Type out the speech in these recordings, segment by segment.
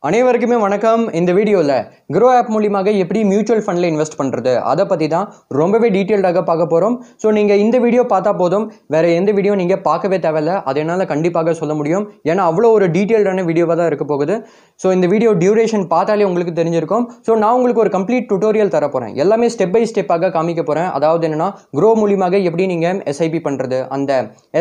அனைவருக்குமே வணக்கம். இந்த வீடியோவில் க்ரோ ஆப் மூலியமாக எப்படி மியூச்சுவல் ஃபண்டில் இன்வெஸ்ட் பண்ணுறது அதை பற்றி தான் ரொம்பவே டீட்டெயில்டாக பார்க்க போகிறோம். ஸோ நீங்கள் இந்த வீடியோ பார்த்தா போதும், வேறு எந்த வீடியோ நீங்கள் பார்க்கவே தேவையில்லை. அது என்னால் கண்டிப்பாக சொல்ல முடியும். ஏன்னா அவ்வளோ ஒரு டீட்டெயில்டான வீடியோவாக தான் இருக்க போகுது. ஸோ இந்த வீடியோ டியூரேஷன் பார்த்தாலே உங்களுக்கு தெரிஞ்சிருக்கும். ஸோ நான் உங்களுக்கு ஒரு கம்ப்ளீட் டுட்டோரியல் தர போகிறேன். எல்லாமே ஸ்டெப் பை ஸ்டெப்பாக காமிக்க போகிறேன். அதாவது என்னென்னா க்ரோ மூலியமாக எப்படி நீங்கள் எஸ்ஐபி பண்ணுறது, அந்த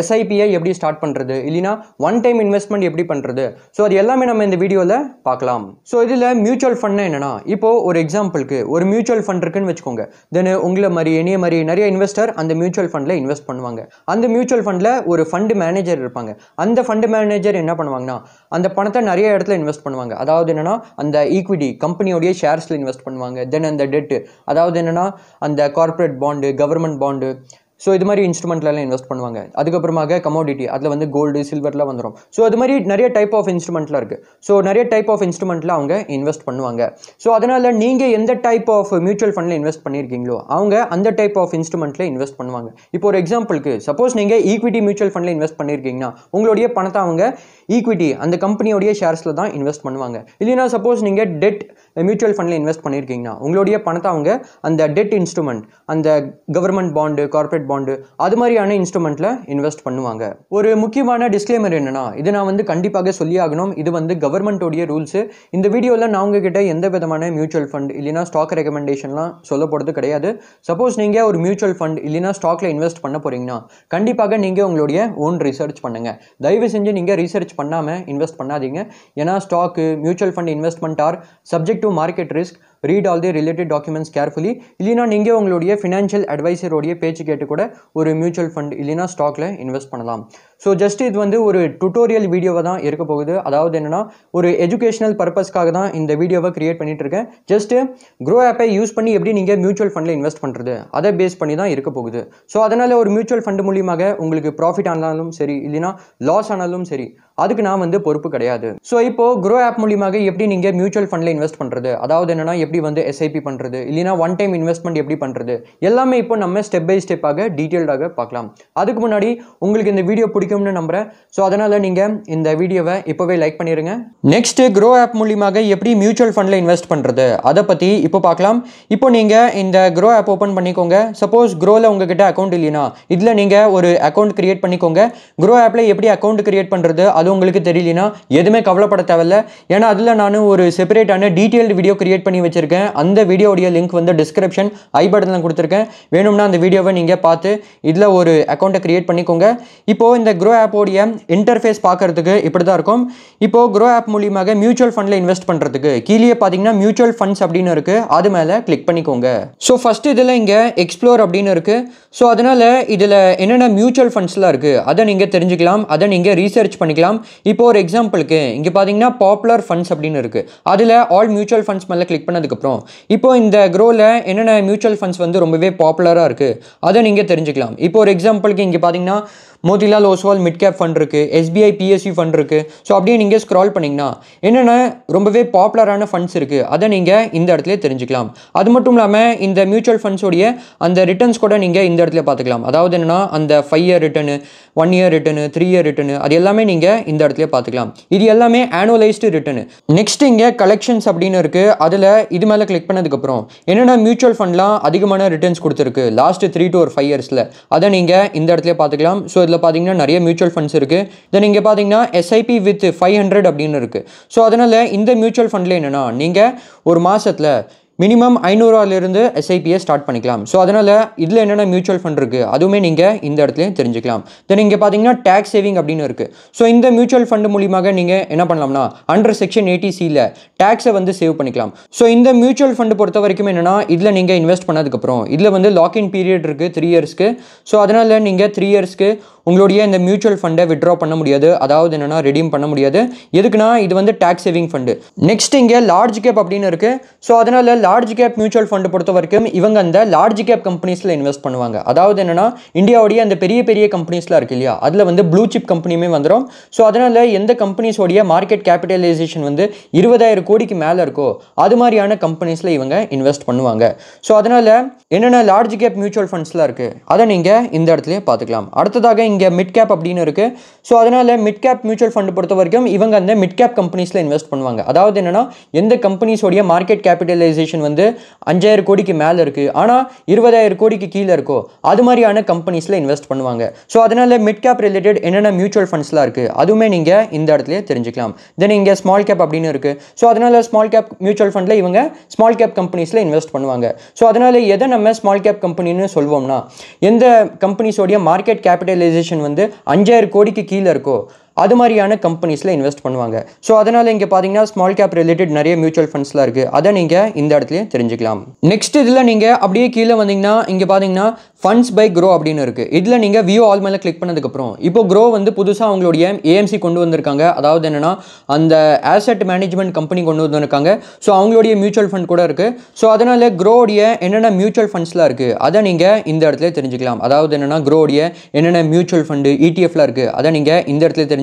எஸ்ஐபியை எப்படி ஸ்டார்ட் பண்ணுறது, இல்லைனா ஒன் டைம் இன்வெஸ்ட்மெண்ட் எப்படி பண்ணுறது, ஸோ அது எல்லாமே நம்ம இந்த வீடியோவில் பார்க்கலாம். ஸோ இதில் மியூச்சுவல் ஃபண்ட்னா என்னன்னா, இப்போ ஒரு எக்ஸாம்பிளுக்கு ஒரு மியூச்சுவல் ஃபண்ட் இருக்குன்னு வச்சுக்கோங்க. தென் உங்களை மாதிரி என்னைய மாதிரி நிறைய இன்வெஸ்டர் அந்த மியூச்சுவல் ஃபண்டில் இன்வெஸ்ட் பண்ணுவாங்க. அந்த மியூச்சுவல் ஃபண்டில் ஒரு ஃபண்டு மேனேஜர் இருப்பாங்க. அந்த ஃபண்டு மேனேஜர் என்ன பண்ணுவாங்கன்னா, அந்த பணத்தை நிறைய இடத்துல இன்வெஸ்ட் பண்ணுவாங்க. அதாவது என்னன்னா, அந்த ஈக்விட்டி கம்பெனியோடைய ஷேர்ஸில் இன்வெஸ்ட் பண்ணுவாங்க. தென் அந்த டெட்டு, அதாவது என்னன்னா அந்த corporate bond, government bond, so இது மாதிரி இன்ஸ்ட்ருமெண்ட்லாம் இன்வெஸ்ட் பண்ணுவாங்க. அதுக்கப்புறமாக கமோடிட்டி, அதில் வந்து கோல்டு, சில்வர்லாம் வந்துடும். ஸோ அது மாதிரி நிறைய டைப் ஆஃப் இன்ஸ்ட்ருமெண்ட்லாம் இருக்குது. ஸோ நிறைய டைப் ஆஃப் இன்ஸ்ட்ருமெண்ட்டில் அவங்க இன்வெஸ்ட் பண்ணுவாங்க. ஸோ அதனால் நீங்கள் எந்த டைப் ஆஃப் மியூச்சுவல் ஃபண்டில் இன்வெஸ்ட் பண்ணியிருக்கீங்களோ அவங்க அந்த டைப் ஆஃப் இன்ஸ்ட்ருமெண்ட்டில் இன்வெஸ்ட் பண்ணுவாங்க. இப்போ ஒரு எக்ஸாம்பிளுக்கு சப்போஸ் நீங்கள் ஈக்விட்டி மியூச்சுவல் ஃபண்டில் இன்வெஸ்ட் பண்ணியிருக்கீங்கன்னா உங்களுடைய பணத்தை அவங்க ஈக்விட்டி அந்த கம்பெனியோடைய ஷேர்ஸில் தான் இன்வெஸ்ட் பண்ணுவாங்க. இல்லைனா சப்போஸ் நீங்கள் டெட் மியூச்சுவல் ஃபண்டில் இன்வெஸ்ட் பண்ணியிருக்கீங்கன்னா உங்களுடைய பணத்தை அவங்க அந்த டெட் இன்ஸ்ட்ருமெண்ட், அந்த கவர்மெண்ட் பாண்டு, கார்பரேட் பாண்டு, அது மாதிரியான இன்ஸ்ட்ருமெண்ட்டில் இன்வெஸ்ட் பண்ணுவாங்க. ஒரு முக்கியமான டிஸ்க்ளைமர் என்னன்னா, இது நான் வந்து கண்டிப்பாக சொல்லி ஆகணும். இது வந்து கவர்மெண்ட்டோடைய ரூல்ஸு. இந்த வீடியோவில் நான் உங்ககிட்ட எந்த விதமான மியூச்சுவல் ஃபண்ட் இல்லைனா ஸ்டாக் ரெக்கமெண்டேஷன்லாம் சொல்ல போகிறது கிடையாது. சப்போஸ் நீங்கள் ஒரு மியூச்சுவல் ஃபண்ட் இல்லைனா ஸ்டாக்ல இன்வெஸ்ட் பண்ண போறீங்கன்னா கண்டிப்பாக நீங்கள் உங்களுடைய ஓன் ரிசர்ச் பண்ணுங்கள். தயவு செஞ்சு நீங்கள் ரிசர்ச் பண்ணாமல் இன்வெஸ்ட் பண்ணாதீங்க. ஏன்னா stock, mutual fund investment R subject to market risk. Read all the related documents carefully. இல்லைனா நீங்கள் உங்களுடைய ஃபினான்ஷியல் அட்வைசரோடைய பேச்சு கேட்டு கூட ஒரு மியூச்சுவல் ஃபண்ட் இல்லைனா ஸ்டாக்ல இன்வெஸ்ட் பண்ணலாம். ஸோ ஜஸ்ட் இது வந்து ஒரு டுட்டோரியல் வீடியோவாக தான் இருக்க போகுது. அதாவது என்னன்னா, ஒரு எஜுகேஷனல் பர்பஸ்க்காக தான் இந்த வீடியோவை கிரியேட் பண்ணிட்டு இருக்கேன். ஜஸ்ட் க்ரோ ஆப்பை யூஸ் பண்ணி எப்படி நீங்கள் மியூச்சுவல் ஃபண்டில் இன்வெஸ்ட் பண்ணுறது அதை பேஸ் பண்ணி தான் இருக்க போகுது. ஸோ அதனால் ஒரு மியூச்சுவல் ஃபண்டு மூலியமாக உங்களுக்கு ப்ராஃபிட் ஆனாலும் சரி இல்லைனா லாஸ் ஆனாலும் சரி, அதுக்கு நான் வந்து பொறுப்பு கிடையாது. ஸோ இப்போ க்ரோ ஆப் மூலியமாக எப்படி நீங்கள் மியூச்சுவல் ஃபண்டில் இன்வெஸ்ட் பண்ணுறது, அதாவது என்னன்னா எப்படி வந்து எஸ்ஐபி பண்ணுறது, இல்லைனா ஒன் டைம் இன்வெஸ்ட்மெண்ட் எப்படி பண்ணுறது, எல்லாமே இப்போ நம்ம ஸ்டெப் பை ஸ்டெப்பாக டீட்டெயில்டாக பார்க்கலாம். அதுக்கு முன்னாடி உங்களுக்கு இந்த வீடியோ பிடிக்கும்னு நம்புறேன். ஸோ அதனால் நீங்கள் இந்த வீடியோவை இப்போவே லைக் பண்ணிடுங்க. நெக்ஸ்ட் க்ரோ ஆப் மூலியமாக எப்படி மியூச்சுவல் ஃபண்டில் இன்வெஸ்ட் பண்ணுறது அதை பற்றி இப்போ பார்க்கலாம். இப்போ நீங்கள் இந்த க்ரோ ஆப் ஓப்பன் பண்ணிக்கோங்க. சப்போஸ் க்ரோவில் உங்ககிட்ட அக்கௌண்ட் இல்லைனா இதில் நீங்கள் ஒரு அக்கௌண்ட் கிரியேட் பண்ணிக்கோங்க. க்ரோ ஆப்பில் எப்படி அக்கௌண்ட் கிரியேட் பண்ணுறது அது உங்களுக்கு தெரியலனா எதுவுமே கவலைப்பட தேவையில்ல. ஏன்னா அதில் நான் ஒரு செப்பரேட்டான டீட்டெயில்டு வீடியோ கிரியேட் பண்ணி வச்சிருக்கேன். அந்த வீடியோடைய லிங்க் வந்து டிஸ்கிரிப்ஷன் ஐ பட்டனில் கொடுத்துருக்கேன். வேணும்னா அந்த வீடியோவை நீங்கள் பார்த்து இதில் ஒரு அக்கௌண்ட்டை கிரியேட் பண்ணிக்கோங்க. இப்போது இந்த க்ரோ ஆப்போடைய இன்டர்ஃபேஸ் பார்க்கறதுக்கு இப்படி தான் இருக்கும். இப்போது க்ரோ ஆப் மூலியமாக மியூச்சுவல் ஃபண்டில் இன்வெஸ்ட் பண்ணுறதுக்கு கீழே பார்த்தீங்கன்னா மியூச்சுவல் ஃபண்ட்ஸ் அப்படின்னு இருக்குது. அது மேலே கிளிக் பண்ணிக்கோங்க. ஸோ ஃபஸ்ட் இதில் இங்கே எக்ஸ்ப்ளோர் அப்படின்னு இருக்குது. ஸோ அதனால் இதில் என்னென்ன மியூச்சுவல் ஃபண்ட்ஸ்லாம் இருக்குது அதை நீங்கள் தெரிஞ்சுக்கலாம், அதை நீங்கள் ரீசர்ச் பண்ணிக்கலாம். இப்போ ஒரு எக்ஸாம்பிளுக்கு இங்கே பார்த்தீங்கன்னா பாப்புலர் ஃபண்ட்ஸ் அப்படின்னு இருக்குது. அதில் ஆல் மியூச்சுவல் ஃபண்ட்ஸ் மேலே கிளிக் பண்ணதுக்கப்புறம் இப்போ இந்த க்ரோவில் என்னென்ன மியூச்சுவல் ஃபண்ட்ஸ் வந்து ரொம்பவே பாப்புலராக இருக்குது அதை நீங்கள் தெரிஞ்சுக்கலாம். இப்போ ஒரு எக்ஸாம்பிளுக்கு இங்கே பார்த்தீங்கன்னா Motilal Oswal mid cap fund இருக்குது, எஸ்பிஐ பிஎஸ்சி ஃபண்ட் இருக்குது. ஸோ அப்படியே நீங்கள் ஸ்க்ரால் பண்ணிங்கன்னா என்னென்ன ரொம்பவே பாப்புலரான ஃபண்ட்ஸ் இருக்குது அதை நீங்கள் இந்த இடத்துல தெரிஞ்சுக்கலாம். அது மட்டும் இல்லாமல் இந்த மியூச்சுவல் ஃபண்ட்ஸோடைய அந்த ரிட்டர்ன்ஸ் கூட நீங்கள் இந்த இடத்துல பார்த்துக்கலாம். அதாவது என்னென்னா அந்த 5 year return, 1 year return, 3 year return, அது எல்லாமே நீங்கள் இந்த இடத்துல பார்த்துக்கலாம். இது எல்லாமே ஆனுவலைஸ்டு ரிட்டர்னு. நெக்ஸ்ட் இங்கே கலெக்ஷன்ஸ் அப்படின்னு இருக்குது. அதில் இது மேலே கிளிக் பண்ணதுக்கப்புறம் என்னென்ன மியூச்சுவல் ஃபண்ட்லாம் அதிகமான ரிட்டர்ன்ஸ் கொடுத்துருக்கு லாஸ்ட் 3 to 5 இயர்ஸில் அதை நீங்கள் இந்த இடத்துல பார்த்துக்கலாம். ஸோ இதில் பார்த்தீங்கன்னா நிறைய மியூச்சுவல் ஃபண்ட்ஸ் இருக்குது. தென் இங்கே பார்த்தீங்கன்னா எஸ்ஐபி வித் 500 அப்படின்னு இருக்குது. ஸோ அதனால் இந்த மியூச்சுவல் ஃபண்டில் என்னென்னா நீங்கள் ஒரு மாதத்தில் மினிமம் 500 எஸ்ஐபியை ஸ்டார்ட் பண்ணிக்கலாம். ஸோ அதனால் இதில் என்னென்ன மியூச்சுவல் ஃபண்ட் இருக்குது அதுவுமே நீங்கள் இந்த இடத்துலையும் தெரிஞ்சுக்கலாம். தென் இங்கே பார்த்தீங்கன்னா டேக்ஸ் சேவிங் அப்படின்னு இருக்குது. ஸோ இந்த மியூச்சுவல் ஃபண்டு மூலியமாக நீங்கள் என்ன பண்ணலாம்னா அண்டர் செக்ஷன் 80C டேக்ஸை வந்து சேவ் பண்ணிக்கலாம். ஸோ இந்த மியூச்சுவல் ஃபண்டு பொறுத்த வரைக்கும் என்னென்னா இதில் நீங்கள் இன்வெஸ்ட் பண்ணதுக்கப்புறம் இதில் வந்து லாக்இன் பீரியட் இருக்குது 3 இயர்ஸ்க்கு. ஸோ அதனால் நீங்கள் 3 இயர்ஸ்க்கு உங்களுடைய இந்த மியூச்சுவல் ஃபண்டை வித்ட்ரா பண்ண முடியாது, அதாவது என்னென்னா ரெடீம் பண்ண முடியாது. எதுக்குன்னா இது வந்து டேக்ஸ் சேவிங் ஃபண்டு. நெக்ஸ்ட் இங்கே லார்ஜ் கேப் அப்படின்னு இருக்குது. ஸோ அதனால் லார்ஜ் கேப் மியூச்சுவல் ஃபண்டு பொறுத்த வரைக்கும் இவங்க அந்த லார்ஜ் கேப் கம்பெனிஸில் இன்வெஸ்ட் பண்ணுவாங்க. அதாவது என்னென்னா இந்தியாவுடைய அந்த பெரிய பெரிய கம்பெனிஸ்லாம் இருக்குது இல்லையா, அதில் வந்து ப்ளூ சிப் கம்பெனியுமே வந்துடும். ஸோ அதனால் எந்த கம்பெனிஸோடைய மார்க்கெட் கேபிட்டலைசேஷன் வந்து 20,000 கோடிக்கு மேலே இருக்கோ அது மாதிரியான கம்பெனிஸில் இவங்க இன்வெஸ்ட் பண்ணுவாங்க. ஸோ அதனால் என்னென்ன லார்ஜ் கேப் மியூச்சுவல் ஃபண்ட்ஸ்லாம் இருக்குது அதை நீங்கள் இந்த இடத்துல பார்த்துக்கலாம். அடுத்ததாக இங்கே மிட் கேப் அப்படின்னு இருக்குது. ஸோ அதனால் மிட் கேப் மியூச்சுவல் ஃபண்ட் பொறுத்த வரைக்கும் இவங்க அந்த மிட் கேப் கம்பெனிஸில் இன்வெஸ்ட் பண்ணுவாங்க. அதாவது என்னென்னா எந்த கம்பெனிஸோடைய மார்க்கெட் கேபிட்டலைசேஷன் வந்து 5000 கோடிக்கு மேலே இருக்குது ஆனால் 20000 கோடிக்கு கீழே இருக்கோ அது மாதிரியான கம்பெனிஸில் இன்வெஸ்ட் பண்ணுவாங்க. ஸோ அதனால் மிட் கேப் ரிலேட்டட் என்னென்ன மியூச்சுவல் ஃபண்ட்ஸ்லாம் இருக்குது அதுவுமே நீங்கள் இந்த இடத்துல தெரிஞ்சுக்கலாம். தென் இங்கே ஸ்மால் கேப் அப்படின்னு இருக்குது. ஸோ அதனால் ஸ்மால் கேப் மியூச்சுவல் ஃபண்டில் இவங்க ஸ்மால் கேப் கம்பெனிஸில் இன்வெஸ்ட் பண்ணுவாங்க. ஸோ அதனால் எதை நம்ம ஸ்மால் கேப் கம்பெனின்னு சொல்வோம்னா எந்த கம்பெனிஸோடைய மார்க்கெட் கேபிட்டலைசேஷன் வந்து 5000 கோடிக்கு கீழே இருக்கோ அது மாதிரியான கம்பெனிஸில் இன்வெஸ்ட் பண்ணுவாங்க. ஸோ அதனால் இங்கே பார்த்தீங்கன்னா ஸ்மால் கேப் ரிலேட்டட் நிறைய மியூச்சுவல் ஃபண்ட்ஸ்லாம் இருக்குது. அதை நீங்கள் இந்த இடத்துல தெரிஞ்சுக்கலாம். நெக்ஸ்ட் இதில் நீங்கள் அப்படியே கீழே வந்தீங்கன்னா இங்கே பார்த்தீங்கன்னா ஃபண்ட்ஸ் பை க்ரோ அப்படின்னு இருக்குது. இதில் நீங்கள் வியூ ஆல் மேலே கிளிக் பண்ணதுக்கப்புறம் இப்போ க்ரோ வந்து புதுசாக அவங்களுடைய ஏஎம்சி கொண்டு வந்திருக்காங்க. அதாவது என்னென்னா அந்த ஆசெட் மேனேஜ்மெண்ட் கம்பெனி கொண்டு வந்திருக்காங்க. ஸோ அவங்களுடைய மியூச்சுவல் ஃபண்ட் கூட இருக்குது. ஸோ அதனால் க்ரோடைய என்னென்ன மியூச்சுவல் ஃபண்ட்ஸ்லாம் இருக்குது அதை நீங்கள் இந்த இடத்துல தெரிஞ்சுக்கலாம். அதாவது என்னென்னா க்ரோடைய என்னென்ன மியூச்சுவல் ஃபண்டு இடிஎஃப்லாம் இருக்குது அதை நீங்கள் இந்த இடத்துல தெரிஞ்சுக்கலாம்.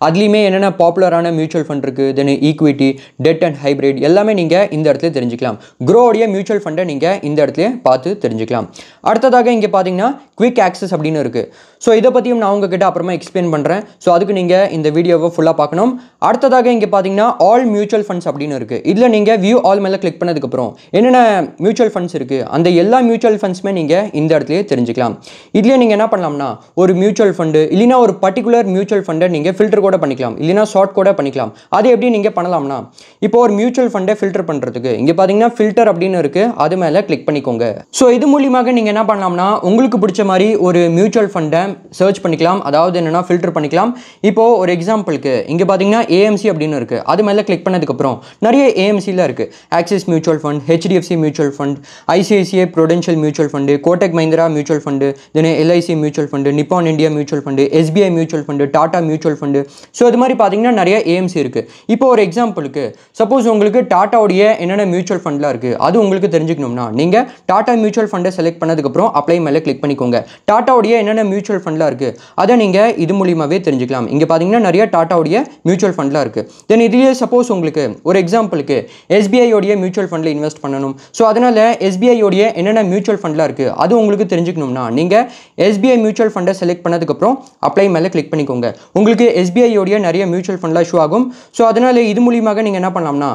அதுலேயுமே என்னென்ன பாப்புலரான மியூச்சுவல் ஃபண்ட் இருக்குது, தென் ஈக்விட்டி, டெட் அண்ட் ஹைப்ரிட் எல்லாமே நீங்கள் இந்த இடத்துல தெரிஞ்சுக்கலாம். க்ரோடைய மியூச்சுவல் ஃபண்டை நீங்கள் இந்த இடத்துல பார்த்து தெரிஞ்சுக்கலாம். அடுத்ததாக இங்கே பார்த்தீங்கன்னா குவிக் ஆக்சஸ் அப்படின்னு இருக்குது. ஸோ இதை பற்றியும் நான் உங்ககிட்ட அப்புறமா எக்ஸ்பிளைன் பண்ணுறேன். ஸோ அதுக்கு நீங்கள் இந்த வீடியோவை ஃபுல்லாக பார்க்கணும். அடுத்ததாக இங்கே பார்த்தீங்கன்னா ஆல் மியூச்சுவல் ஃபண்ட்ஸ் அப்படின்னு இருக்குது. இதில் நீங்கள் வியூ ஆல் மேலே கிளிக் பண்ணதுக்கப்புறம் என்னென்ன மியூச்சுவல் ஃபண்ட்ஸ் இருக்குது அந்த எல்லா மியூச்சுவல் ஃபண்ட்ஸுமே நீங்கள் இந்த இடத்துல தெரிஞ்சுக்கலாம். இதுலேயே நீங்கள் என்ன பண்ணலாம்னா ஒரு மியூச்சுவல் ஃபண்டு இல்லைனா ஒரு பர்டிகுலர் மியூச்சுவல் ஃபண்டை நீங்கள் ஃபில்டர் கூட பண்ணிக்கலாம், இல்லைனா ஷார்ட் கூட பண்ணிக்கலாம். அது எப்படி நீங்கள் பண்ணலாம்னா இப்போ ஒரு மியூச்சுவல் ஃபண்டை ஃபில்டர் பண்ணுறதுக்கு இங்கே பார்த்தீங்கன்னா ஃபில்டர் அப்படின்னு இருக்குது. அது மேலே கிளிக் பண்ணிக்கோங்க. ஸோ இது மூலியமாக நீங்கள் என்ன பண்ணலாம்னா உங்களுக்கு பிடிச்ச மாதிரி ஒரு மியூச்சுவல் ஃபண்டை சர்ச் பண்ணிக்கலாம். அதாவது என்னென்னா ஃபில்டர் பண்ணிக்கலாம். இப்போது ஒரு எக்ஸாம்பிளுக்கு இங்கே பார்த்தீங்கன்னா ஏஎம்சி அப்படின்னு இருக்குது. அது மேலே கிளிக் பண்ணதுக்கப்புறம் நிறைய ஏஎம்சியில் இருக்குது. Axis mutual fund, HDFC mutual fund, ICICI Prudential mutual fund, Kotak Mahindra mutual fund, then LIC mutual fund, Nippon India mutual fund, SBI mutual fund, Tata mutual fund. So இது மாதிரி பார்த்தீங்கன்னா நிறைய ஏஎம்சி இருக்குது. இப்போ ஒரு எக்ஸாம்பிளுக்கு சப்போஸ் உங்களுக்கு டாட்டாவுடைய என்னென்ன மியூச்சுவல் ஃபண்ட்லாம் இருக்குது அது உங்களுக்கு தெரிஞ்சுக்கணும்னா நீங்கள் டாடா மியூச்சுவல் ஃபண்டை செலக்ட் பண்ணதுக்கப்புறம் அப்ளை மேலே கிளிக் பண்ணிக்கோங்க. டாட்டாவுடைய என்னென்ன மியூச்சுவல் ஃபண்ட்லாம் இருக்குது அதை நீங்கள் இது மூலியமாகவே தெரிஞ்சுக்கலாம். இங்கே பார்த்தீங்கன்னா நிறைய டாட்டாவுடைய மியூச்சுவல் ஃபண்ட்லாம் இருக்குது. தென் இதுலேயே சப்போஸ் உங்களுக்கு ஒரு எக்ஸாம்பிளுக்கு எஸ்பிஐயோடைய மியூச்சுவல் ஃபண்டில் இன்வெஸ்ட் பண்ணணும். ஸோ அதனால் எஸ்பிஐயோடைய என்னென்ன மியூச்சுவல் ஃபண்ட்லாம் இருக்குது அது உங்களுக்கு தெரிஞ்சுக்கணும்னா நீங்கள் எஸ்பிஐ மியூச்சுவல் ஃபண்டை செலக்ட் பண்ணதுக்கப்புறம் அப்ளை மேலே கிளிக் பண்ணிக்கோங்க. உங்களுக்கு எஸ்பிஐயோடைய நிறைய மியூச்சுவல் ஃபண்ட்லாம் இஷ்யூ ஆகும். ஸோ அதனால் இது மூலியமாக நீங்கள் என்ன பண்ணலாம்னா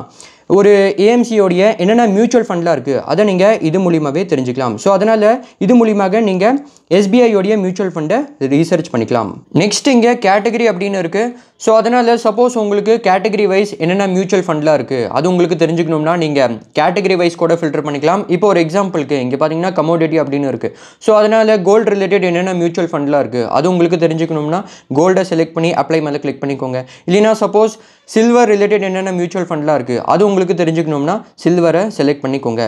ஒரு ஏஎம்சியோடைய என்னென்ன மியூச்சுவல் ஃபண்ட்லாம் இருக்குது அதை நீங்கள் இது மூலியமாகவே தெரிஞ்சுக்கலாம். ஸோ அதனால் இது மூலியமாக நீங்கள் எஸ்பிஐயோடைய மியூச்சுவல் ஃபண்டை ரீசர்ச் பண்ணிக்கலாம். நெக்ஸ்ட் இங்கே கேட்டகரி அப்படின்னு இருக்குது. ஸோ அதனால் சப்போஸ் உங்களுக்கு கேட்டகரி வைஸ் என்னென்ன மியூச்சுவல் ஃபண்ட்லாம் இருக்குது அது உங்களுக்கு தெரிஞ்சுக்கணும்னா நீங்கள் கேட்டகரி வைஸ் கூட ஃபில்டர் பண்ணிக்கலாம். இப்போ ஒரு எக்ஸாம்பிளுக்கு இங்கே பார்த்தீங்கன்னா கமோடிட்டி அப்படின்னு இருக்குது. ஸோ அதனால் கோல்டு ரிலேட்டட் என்னென்ன மியூச்சுவல் ஃபண்ட்லாம் இருக்குது அது உங்களுக்கு தெரிஞ்சுக்கணும்னா கோல்டை செலக்ட் பண்ணி அப்ளை மேலே கிளிக் பண்ணிக்கோங்க. இல்லைனா சப்போஸ் சில்வர் ரிலேட்டட் என்னென்ன மியூச்சுவல் ஃபண்ட்லாம் இருக்குது அது உங்களுக்கு தெரிஞ்சுக்கணும்னா சில்வரை செலக்ட் பண்ணிக்கோங்க.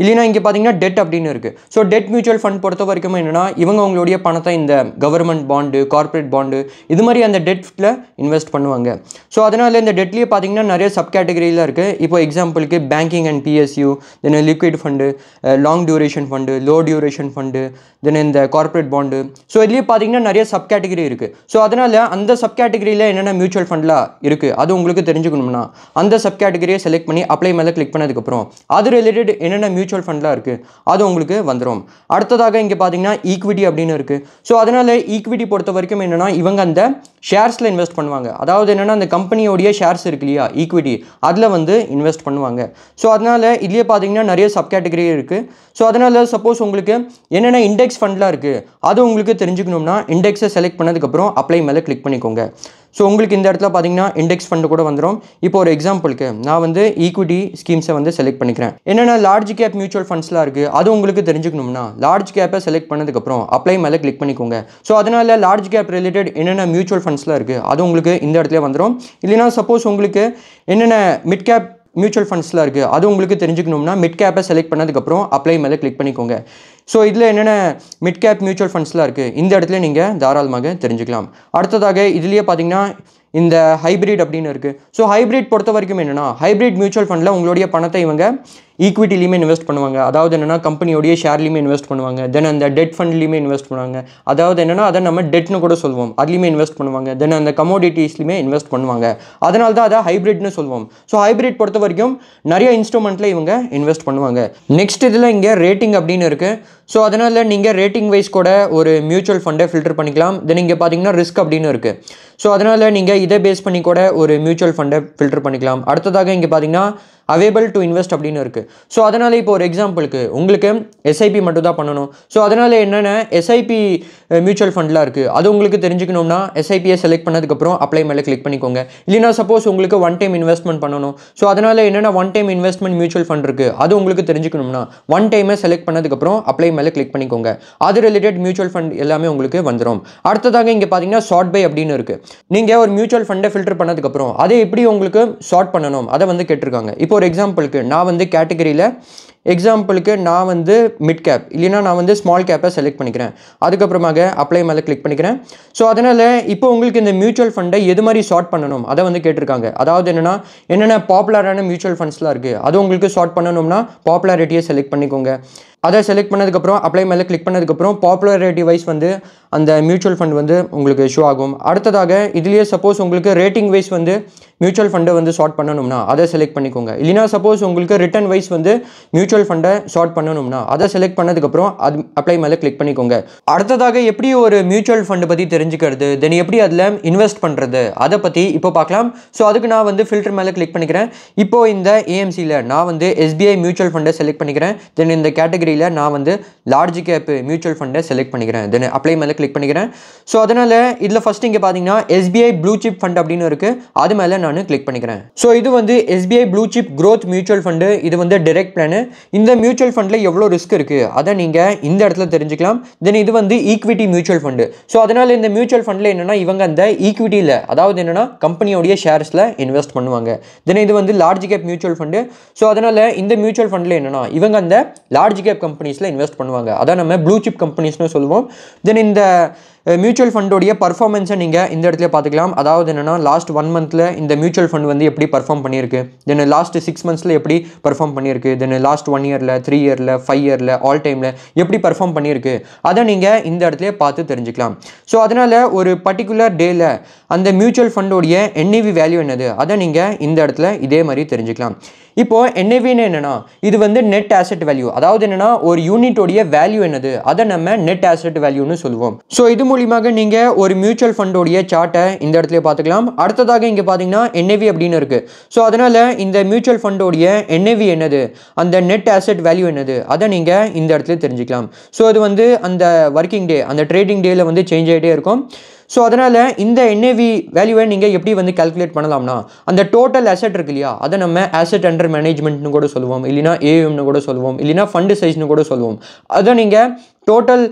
இல்லைனா இங்கே பார்த்தீங்கன்னா டெட் அப்படின்னு இருக்குது. ஸோ டெட் மியூச்சுவல் ஃபண்ட் பொறுத்த வரைக்கும் என்னென்னா இவங்க உங்களுடைய பணத்தை இந்த கவர்மெண்ட் பாண்டு, கார்ப்பரேட் பாண்டு இது மாதிரி அந்த டெட்டில் இன்வெஸ்ட் பண்ணுவாங்க. ஸோ அதனால் இந்த டெட்லேயே பார்த்தீங்கன்னா நிறைய சப் கேட்டகரியில் இருக்குது. இப்போ எக்ஸாம்பிளுக்கு banking and PSU, then liquid fund, long duration fund, low duration fund, then இந்த கார்ப்பரேட் பாண்டு. ஸோ இதுலேயே பார்த்தீங்கன்னா நிறைய சப் கேட்டகரி இருக்குது. ஸோ அதனால் அந்த சப் கேட்டகரியில் என்னென்ன மியூச்சுவல் ஃபண்ட்லாம் இருக்குது அது உங்களுக்கு தெரிஞ்சுக்கணும்னா அந்த சப் கேட்டகரியை செலக்ட் பண்ணி அப்ளை மேலே கிளிக் பண்ணதுக்கப்புறம் அது ரிலேட்டட் என்னென்ன மியூச்சுவல் ஃபண்ட்லாம் இருக்குது அது உங்களுக்கு வந்துடும். அடுத்ததாக இங்கே பார்த்தீங்கன்னா ஈக்விட்டி அப்படின்னு இருக்குது. ஸோ அதனால் ஈக்விட்டி பொறுத்த வரைக்கும் என்னென்னா இவங்க அந்த ஷேர்ஸில் இன்வெஸ்ட் பண்ணுவாங்க. அதாவது என்னென்னா அந்த கம்பெனியோடைய ஷேர்ஸ் இருக்கு இல்லையா ஈக்விட்டி அதில் வந்து இன்வெஸ்ட் பண்ணுவாங்க. ஸோ அதனால் இதுலேயே பார்த்தீங்கன்னா நிறைய சப் கேட்டகரி இருக்குது. ஸோ அதனால் சப்போஸ் உங்களுக்கு என்னென்ன இண்டெக்ஸ் ஃபண்ட்லாம் இருக்குது அது உங்களுக்கு தெரிஞ்சுக்கணும்னா இண்டெக்ஸை செலக்ட் பண்ணதுக்கப்புறம் அப்ளை மேலே கிளிக் பண்ணிக்கோங்க. ஸோ உங்களுக்கு இந்த இடத்துல பார்த்தீங்கன்னா இண்டெக்ஸ் ஃபண்டு கூட வந்துடும். இப்போ ஒரு எக்ஸாம்பிளுக்கு நான் வந்து ஈக்விட்டி ஸ்கீம்ஸை வந்து செலக்ட் பண்ணிக்கிறேன். என்னென்ன லார்ஜ் கேப் மியூச்சுவல் ஃபண்ட்ஸ்லாம் இருக்குது அது உங்களுக்கு தெரிஞ்சுக்கணும்னா லார்ஜ் கேப்பை செலக்ட் பண்ணதுக்கப்புறம் அப்ளை மேலே கிளிக் பண்ணிக்கோங்க. ஸோ அதனால் லார்ஜ் கேப் ரிலேட்டட் என்னென்ன மியூச்சுவல் ஃபண்ட்ஸ்லாம் இருக்குது அது உங்களுக்கு இந்த இடத்துல வந்துடும். இல்லைனா சப்போஸ் உங்களுக்கு என்னென்ன மிட் கேப் மியூச்சுவல் ஃபண்ட்ஸ்லாம் இருக்குது அது உங்களுக்கு தெரிஞ்சுக்கணும்னா மிட் கேப்பை செலக்ட் பண்ணதுக்கப்புறம் அப்ளை மேலே கிளிக் பண்ணிக்கோங்க. ஸோ இதில் என்னென்ன மிட் கேப் மியூச்சுவல் ஃபண்ட்ஸ்லாம் இருக்குது இந்த இடத்துல நீங்கள் தாராளமாக தெரிஞ்சுக்கலாம். அடுத்ததாக இதுலேயே பார்த்தீங்கன்னா இந்த ஹைப்ரிட் அப்படின்னு இருக்குது. ஸோ ஹைப்ரிட் பொறுத்த வரைக்கும் என்னென்னா ஹைப்ரிட் மியூச்சுவல் ஃபண்டில் உங்களுடைய பணத்தை இவங்க ஈக்விட்டிலையுமே இன்வெஸ்ட் பண்ணுவாங்க, அதாவது என்னென்னா கம்பெனியோடைய ஷேர்லையுமே இன்வெஸ்ட் பண்ணுவாங்க. தென் அந்த டெட் ஃபண்ட்லையுமே இன்வெஸ்ட் பண்ணுவாங்க, அதாவது என்னென்னா அதை நம்ம டெட்னு கூட சொல்லுவோம், அதுலேயுமே இன்வெஸ்ட் பண்ணுவாங்க. தென் அந்த கமோடிட்டிஸ்லையுமே இன்வெஸ்ட் பண்ணுவாங்க. அதனால தான் அதை ஹைப்ரிட்னு சொல்லுவோம். ஸோ ஹைப்ரிட் பொறுத்த வரைக்கும் நிறைய இன்ஸ்ட்ருமெண்ட்டில் இவங்க இன்வெஸ்ட் பண்ணுவாங்க. நெக்ஸ்ட் இதில் இங்கே ரேட்டிங் அப்படின்னு இருக்குது. ஸோ அதனால் நீங்கள் ரேட்டிங் வைஸ் கூட ஒரு மியூச்சுவல் ஃபண்டை ஃபில்டர் பண்ணிக்கலாம். தென் இங்கே பார்த்தீங்கன்னா ரிஸ்க் அப்படின்னு இருக்குது. ஸோ அதனால் நீங்கள் இதை பேஸ் பண்ணி கூட ஒரு மியூச்சுவல் ஃபண்டை ஃபில்டர் பண்ணிக்கலாம். அடுத்ததாக இங்கே பார்த்தீங்கன்னா அவைலபிள் டு இன்வெஸ்ட் அப்படின்னு இருக்குது. ஸோ அதனால் இப்போ ஒரு எக்ஸாம்பிளுக்கு உங்களுக்கு எஸ்ஐபி மட்டும் தான் பண்ணணும். ஸோ அதனால் என்னென்ன எஸ்ஐபி மியூச்சுவல் ஃபண்ட்லாம் இருக்குது, அது உங்களுக்கு தெரிஞ்சுக்கணும்னா எஸ்ஐபியை செலக்ட் பண்ணதுக்கப்புறம் அப்ளை மேலே கிளிக் பண்ணிக்கோங்க. இல்லைனா சப்போஸ் உங்களுக்கு ஒன் டைம் இன்வெஸ்ட்மெண்ட் பண்ணணும். ஸோ அதனால் என்னென்ன one time investment mutual fund இருக்குது அது உங்களுக்கு தெரிஞ்சுக்கணும்னா ஒன் டைமை செலக்ட் பண்ணதுக்கப்புறம் அப்ளை மேலே கிளிக் பண்ணிக்கோங்க. அது ரிலேட்டட் மியூச்சுவல் ஃபண்ட் எல்லாமே உங்களுக்கு வந்துடும். அடுத்ததாக இங்கே பார்த்தீங்கன்னா சார்ட் பை அப்படின்னு இருக்குது. நீங்கள் ஒரு மியூச்சுவல் ஃபண்டை ஃபில்டர் பண்ணதுக்கப்புறம் அதை எப்படி உங்களுக்கு சார்ட் பண்ணணும் அதை வந்து கேட்டிருக்காங்க. இப்போ ஒரு எக்ஸாம்பிளுக்கு நான் வந்து கேட்டகரியில் எக்ஸாம்பிளுக்கு நான் வந்து மிட் கேப் இல்லைனா நான் வந்து ஸ்மால் கேப்பை செலக்ட் பண்ணிக்கிறேன். அதுக்கப்புறமாக அப்ளை மேலே கிளிக் பண்ணிக்கிறேன். ஸோ அதனால் இப்போ உங்களுக்கு இந்த மியூச்சுவல் ஃபண்டை எது மாதிரி சார்ட் பண்ணணும் அதை வந்து கேட்டிருக்காங்க. அதாவது என்னென்ன பாப்புலரான மியூச்சுவல் ஃபண்ட்ஸ்லாம் இருக்குது அது உங்களுக்கு சார்ட் பண்ணணும்னா பாப்புலாரிட்டியை செலக்ட் பண்ணிக்கோங்க. அதை செலக்ட் பண்ணதுக்கப்புறம் அப்ளை மேலே கிளிக் பண்ணதுக்கப்புறம் பாப்புலாரிட்டி வைஸ் வந்து அந்த மியூச்சுவல் ஃபண்ட் வந்து உங்களுக்கு ஷோ ஆகும். அடுத்ததாக இதுலேயே சப்போஸ் உங்களுக்கு ரேட்டிங் வைஸ் வந்து மியூச்சுவல் ஃபண்டை வந்து சார்ட் பண்ணணும்னா அதை செலக்ட் பண்ணிக்கோங்க. இல்லைனா சப்போஸ் உங்களுக்கு ரிட்டர்ன் வைஸ் வந்து மியூச்சுவல் ஃபண்டை சார்ட் பண்ணணும்னா அதை செலக்ட் பண்ணதுக்கப்புறம் அது அப்ளை மேலே கிளிக் பண்ணிக்கோங்க. அடுத்ததாக எப்படி ஒரு மியூச்சுவல் ஃபண்டு பற்றி தெரிஞ்சுக்கிறது, தென் எப்படி அதில் இன்வெஸ்ட் பண்ணுறது அதை பற்றி இப்போ பார்க்கலாம். ஸோ அதுக்கு நான் வந்து ஃபில்டர் மேலே கிளிக் பண்ணிக்கிறேன். இப்போது இந்த ஏஎம்சியில் நான் வந்து எஸ்பிஐ மியூச்சுவல் ஃபண்டை செலக்ட் பண்ணிக்கிறேன். தென் இந்த கேட்டகரியில் நான் வந்து லார்ஜ் கேப் மியூச்சுவல் ஃபண்டை செலக்ட் பண்ணிக்கிறேன். தென் அப்ளை மேலே கிளிக் பண்ணிக்கிறேன். ஸோ அதனால் இதில் ஃபஸ்ட் இங்கே பார்த்தீங்கன்னா எஸ்பிஐ ப்ளூ சிப் ஃபண்ட் அப்படின்னு இருக்குது, அது மேலே நான் கிளிக் பண்ணிக்கிறேன். ஸோ இது வந்து SBI blue chip growth mutual fund. இது வந்து டைரக்ட் பிளானு. இந்த மியூச்சுவல் ஃபண்டில் எவ்வளோ ரிஸ்க் இருக்குது அதை நீங்கள் இந்த இடத்துல தெரிஞ்சுக்கலாம். தென் இது வந்து ஈக்விட்டி மியூச்சுவல் ஃபண்டு. ஸோ அதனால் இந்த மியூச்சுவல் ஃபண்டில் என்னென்னா இவங்க அந்த ஈக்விட்டியில் அதாவது என்னென்னா கம்பெனியோடைய ஷேர்ஸில் இன்வெஸ்ட் பண்ணுவாங்க. தென் இது வந்து large cap mutual fund. So அதனால் இந்த மியூச்சுவல் ஃபண்டில் என்னென்னா இவங்க அந்த லார்ஜ் கேப் கம்பெனிஸில் இன்வெஸ்ட் பண்ணுவாங்க. அதான் நம்ம ப்ளூ சிப் கம்பெனிஸ்னு சொல்லுவோம். தென் இந்த மியூச்சுவல் ஃபண்டோடைய பர்ஃபார்மன்ஸை நீங்கள் இந்த இடத்துல பார்த்துக்கலாம். அதாவது என்னென்னா லாஸ்ட் 1 மந்தில் இந்த மியூச்சுவல் ஃபண்ட் வந்து எப்படி பர்ஃபார்ம் பண்ணியிருக்கு, தென் லாஸ்ட் 6 மந்த்ஸில் எப்படி பர்ஃபார்ம் பண்ணியிருக்கு, தென் லாஸ்ட் 1 இயரில் 3 இயரில் 5 இயரில் ஆல் டைமில் எப்படி பர்ஃபார்ம் பண்ணியிருக்கு அதை நீங்கள் இந்த இடத்துல பார்த்து தெரிஞ்சுக்கலாம். ஸோ அதனால் ஒரு பர்டிகுலர் டேயில் அந்த மியூச்சுவல் ஃபண்டோடைய NAV வேல்யூ என்னது அதை நீங்கள் இந்த இடத்துல இதே மாதிரி தெரிஞ்சுக்கலாம். இப்போது NAVன்னு என்னென்னா இது வந்து நெட் ஆசெட் வேல்யூ, அதாவது என்னென்னா ஒரு யூனிட்டோடைய வேல்யூ என்னது அதை நம்ம நெட் ஆசெட் வேல்யூன்னு சொல்லுவோம். ஸோ இது மூலியமாக நீங்கள் ஒரு மியூச்சுவல் ஃபண்டோடைய சார்ட்டை இந்த இடத்துல பார்த்துக்கலாம். அடுத்ததாக இங்கே பார்த்தீங்கன்னா NAV அப்படின்னு இருக்குது. ஸோ அதனால் இந்த மியூச்சுவல் ஃபண்டோடைய NAV என்னது, அந்த நெட் ஆசெட் வேல்யூ என்னது அதை நீங்கள் இந்த இடத்துல தெரிஞ்சுக்கலாம். ஸோ அது வந்து அந்த ஒர்க்கிங் டே அந்த ட்ரேடிங் டேயில் வந்து சேஞ்ச் ஆகிட்டே இருக்கும். ஸோ அதனால் இந்த NAV வேல்யூவை நீங்கள் எப்படி வந்து கால்குலேட் பண்ணலாம்னா அந்த டோட்டல் அசெட் இருக்கு இல்லையா அதை நம்ம ஆசெட் அண்டர் மேனேஜ்மெண்ட்னு கூட சொல்லுவோம், இல்லைனா AUMனு கூட சொல்லுவோம், இல்லைனா ஃபண்டு சைஸ்னு கூட சொல்லுவோம். அதை நீங்கள் டோட்டல்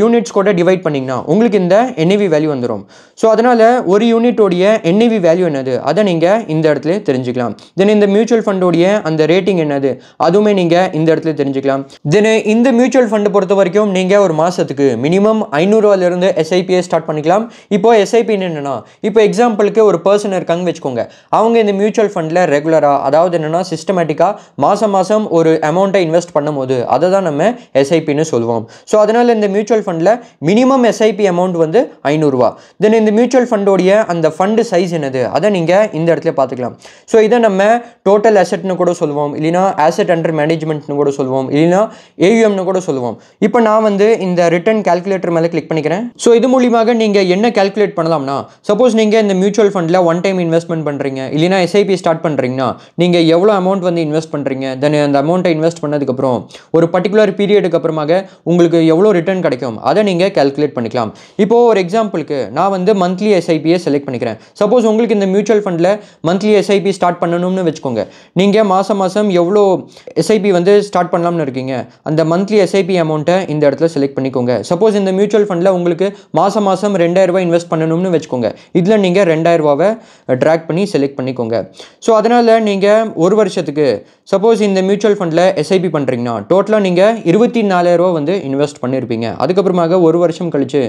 யூனிட்ஸ் கூட டிவைட் பண்ணிங்கன்னா உங்களுக்கு இந்த NAV வேல்யூ வந்துடும். ஸோ அதனால் ஒரு யூனிட்டோடைய NAV வேல்யூ என்னது அதை நீங்கள் இந்த இடத்துல தெரிஞ்சுக்கலாம். தென் இந்த மியூச்சுவல் ஃபண்டோடைய அந்த ரேட்டிங் என்னது அதுவுமே நீங்கள் இந்த இடத்துல தெரிஞ்சுக்கலாம். தென் இந்த மியூச்சுவல் ஃபண்டு பொறுத்த வரைக்கும் நீங்கள் ஒரு மாதத்துக்கு மினிமம் 500 ரூபாயிலிருந்து SIPயை ஸ்டார்ட் பண்ணிக்கலாம். இப்போ SIPன்னு என்னென்னா இப்போ எக்ஸாம்பிளுக்கு ஒரு பர்சன் இருக்காங்கன்னு வச்சுக்கோங்க, அவங்க இந்த மியூச்சுவல் ஃபண்டில் ரெகுலராக அதாவது என்னென்னா சிஸ்டமேட்டிக்காக மாதம் ஒரு அமௌண்ட்டை இன்வெஸ்ட் பண்ணும் போது அதை தான் நம்ம SIPன்னு சொல்லுவோம். ஸோ அதனால் இந்த மியூச்சுவல் ஃபண்டில் மினிமம் SIP அமௌண்ட் வந்து 500 ரூபா. தென் இந்த மியூச்சுவல் ஃபண்டோடைய அந்த ஃபண்டு சைஸ் என்னது அதை நீங்கள் இந்த இடத்துல பார்த்துக்கலாம். ஸோ இதை நம்ம டோட்டல் அசெட்னு கூட சொல்லுவோம், இல்லைனா ஆசெட் அண்டர் மேனேஜ்மெண்ட்னு கூட சொல்லுவோம், இல்லைனா AUMனு கூட சொல்லுவோம். இப்போ நான் வந்து இந்த ரிட்டர்ன் கால்குலேட்டர் மேலே கிளிக் பண்ணிக்கிறேன். ஸோ இது மூலியமாக நீங்கள் என்ன கால்குலேட் பண்ணலாம்னா சப்போஸ் நீங்கள் இந்த மியூச்சுவல் ஃபண்டில் ஒன் டைம் இன்வெஸ்ட்மெண்ட் பண்ணுறீங்க, இல்லைனா SIP ஸ்டார்ட் பண்ணுறீங்கன்னா நீங்கள் எவ்வளோ அமௌண்ட் வந்து இன்வெஸ்ட் பண்ணுறீங்க, தென் அந்த அமௌண்ட்டை இன்வெஸ்ட் பண்ணதுக்கப்புறம் ஒரு பர்டிகுலர் பீரியடுக்கு அப்புறமாக உங்களுக்கு எவ்வளோ ரிட்டர்ன் கிடைக்கும் அதை நீங்கள் கால்குலேட் பண்ணிக்கலாம். இப்போது ஒரு எக்ஸாம்பிளுக்கு நான் வந்து மந்த்லி SIPயை செலக்ட் பண்ணிக்கிறேன். சப்போஸ் உங்களுக்கு இந்த மியூச்சுவல் ஃபண்டில் மந்த்லி SIP ஸ்டார்ட் பண்ணணும்னு வச்சுக்கோங்க, நீங்கள் மாதம் எவ்வளோ SIP வந்து ஸ்டார்ட் பண்ணலாம்னு இருக்கீங்க அந்த மந்த்லி SIP அமௌண்ட்டை இந்த இடத்துல செலக்ட் பண்ணிக்கோங்க. சப்போஸ் இந்த மியூச்சுவல் ஃபண்டில் உங்களுக்கு மாதம் 2000 ரூபாய் இன்வெஸ்ட் பண்ணணும்னு வச்சுக்கோங்க, இதில் நீங்கள் 2000 ரூபாவை ட்ராக் பண்ணி செலக்ட் பண்ணிக்கோங்க. ஸோ அதனால் நீங்கள் ஒரு வருஷத்துக்கு சப்போஸ் இந்த மியூச்சுவல் ஃபண்டில் SIP பண்ணுறீங்கன்னா டோட்டலாக நீங்கள் 24,000 ரூபா வந்து இன்வெஸ்ட் பண்ணியிருப்பீங்க. அதுக்கப்புறமாக ஒரு வருஷம் கழிச்சு